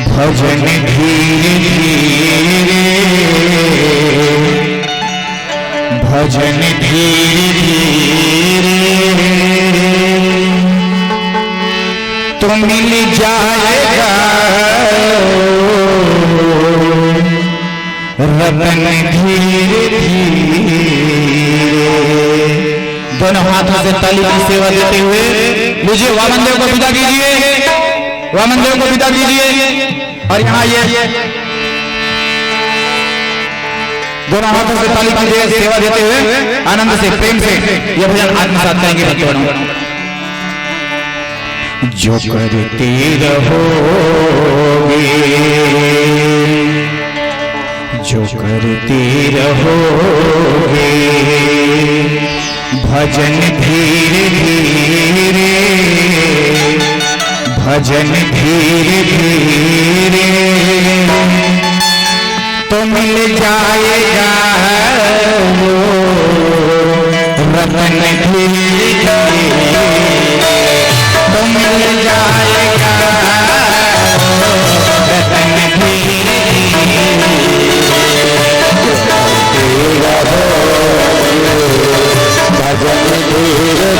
[SPEAKER 2] भजन धीरे धीरे, भजन धीरे धीरे तो मिल जाएगा रतन धीरे धीरे। दोनों हाथों से ताली की सेवा देते हुए मुझे वामन देव को विदा कीजिए, वामन देव को विदा कीजिए। और यहाँ ये दोनों हाथों से ताली की सेवा देते हुए आनंद से प्रेम से ये भजन आत्मसात करेंगे भक्तों। जो करते रहोगे, जो करते रहोगे भजन धीरे धीरे, भजन धीरे धीरे तो मिल जाएगा वो रतन धीरे तो मिल जाएगा रतन धीरे
[SPEAKER 1] भजन धीरे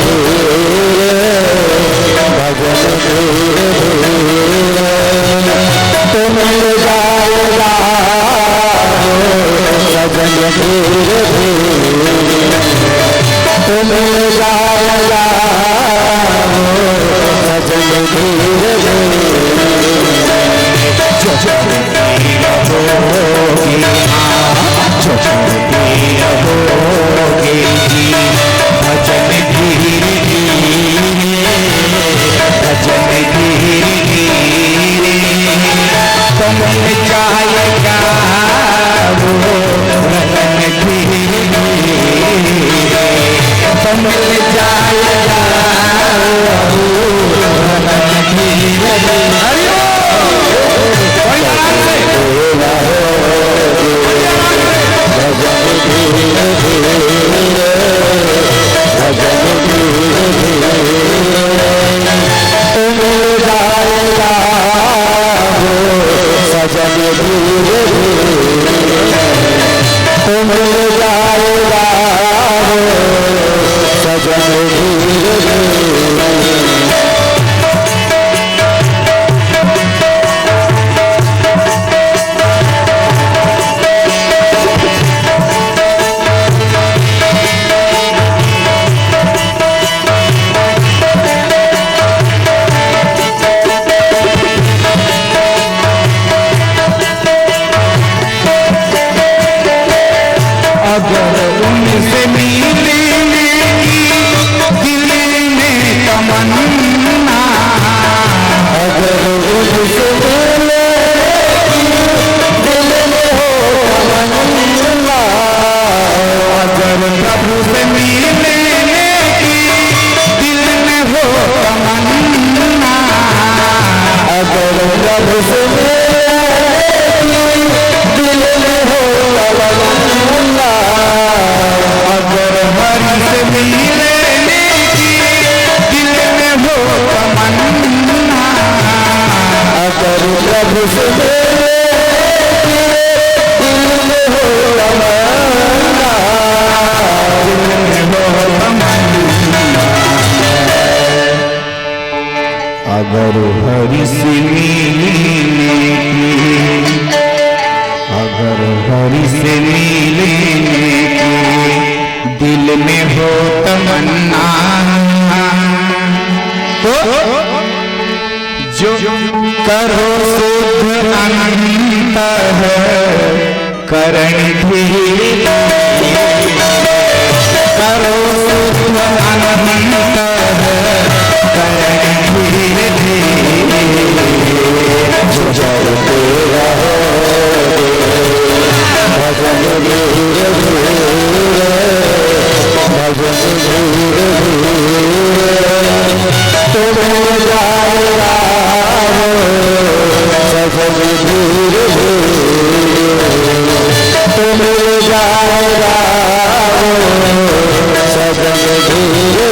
[SPEAKER 1] भजन धीरे तो मिल जाएगा भजन धीरे तो मिल जाएगा भजन धीरे
[SPEAKER 2] अगर हरि से मिलने की अगर हरि से मिलने की दिल में हो तमन्ना तो जो करो शुद्ध अनंत है करण धीरे करो शुद्ध अनंत है करण धीरे
[SPEAKER 1] चलते रहो भजन धीरे भजन धीरे तो मिल जाएगा भजन धीरे तो मिल जाएगा भजन धीरे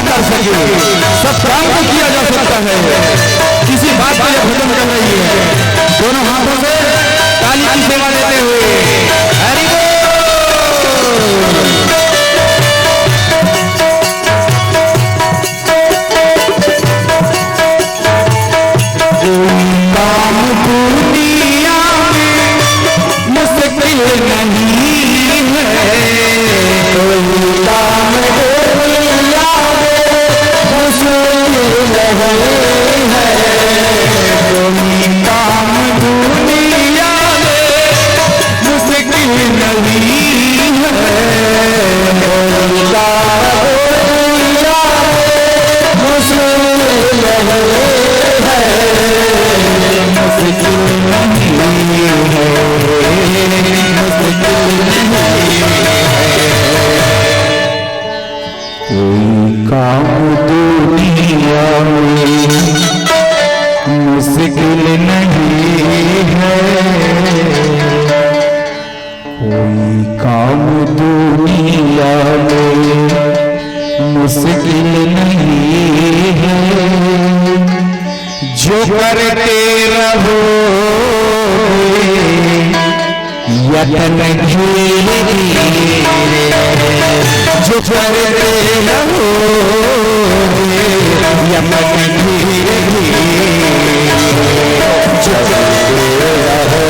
[SPEAKER 2] कर सके, सब काम को किया जा सकता है। किसी बात के लिए भजन कर रही है, दोनों हाथों से ताली की सेवा देते हुए हरि बोल। काम दुनिया में मुश्किल नहीं है, कोई काम दुनिया में मुश्किल नहीं है, कोई काम दुनिया में मुश्किल नहीं है, कोई काम दुनिया में मुश्किल नहीं है, मुश्किल नहीं है, मुश्किल नहीं है। कोई काम दुनिया में मुश्किल नहीं है, कोई काम दुनिया में मुश्किल नहीं है, जो करते रहो यतन धीरे धीरे, जो करते रहो यतन धीरे धीरे, जो करते रहो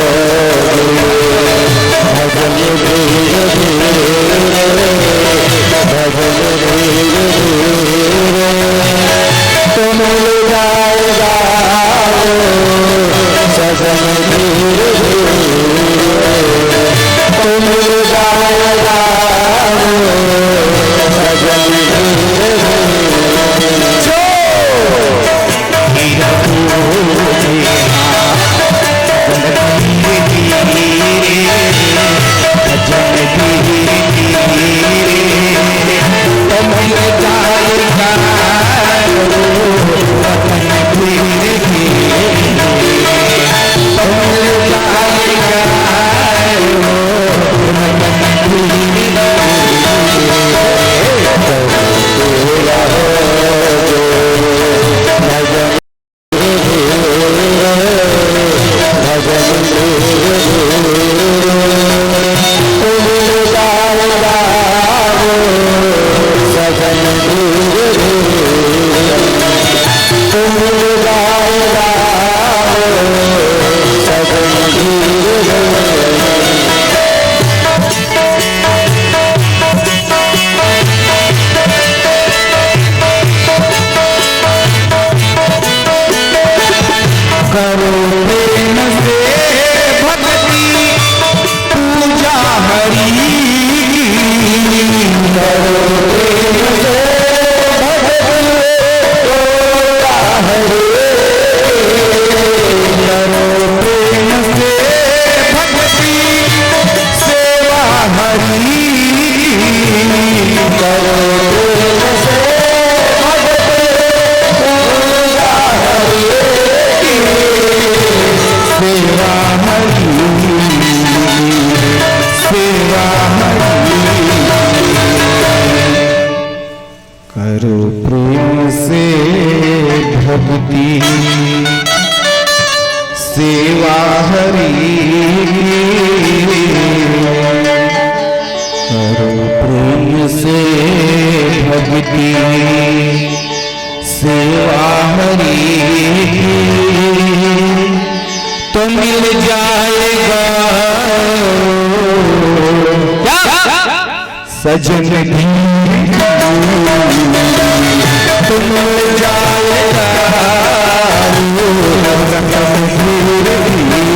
[SPEAKER 2] भजन धीरे धीरे, भजन धीरे धीरे, तो मिल जाएगा सजन धीरे धीरे, तो मिल जाएगा सजन धीरे धीरे, जो धीरे धीरे भजन धीरे धीरे, तो मिल जाएगा वतन धीरे धीरे, तो मिल जाएगा वतन धीरे करो प्रेम से भक्ति सेवा हरि की, करो प्रेम से भक्ति सेवा हरि की, तो मिल जाएगा सजन तो मिल जाएगा धीरे धीरे,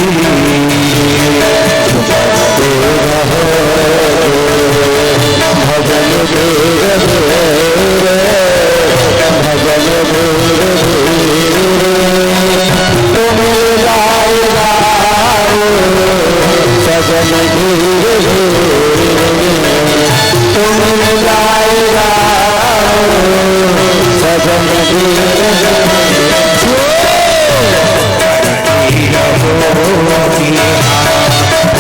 [SPEAKER 2] भजन धीरे धीरे, भजन धीरे धीरे, तो मिल जाएगा सजन धीरे धीरे, तो मिल जाएगा सजन धीरे धीरे,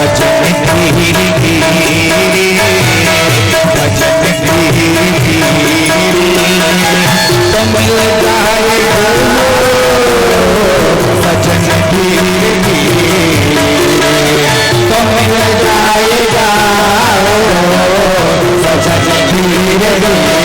[SPEAKER 2] भजन धीरे धीरे, भजन धीरे धीरे।
[SPEAKER 1] जय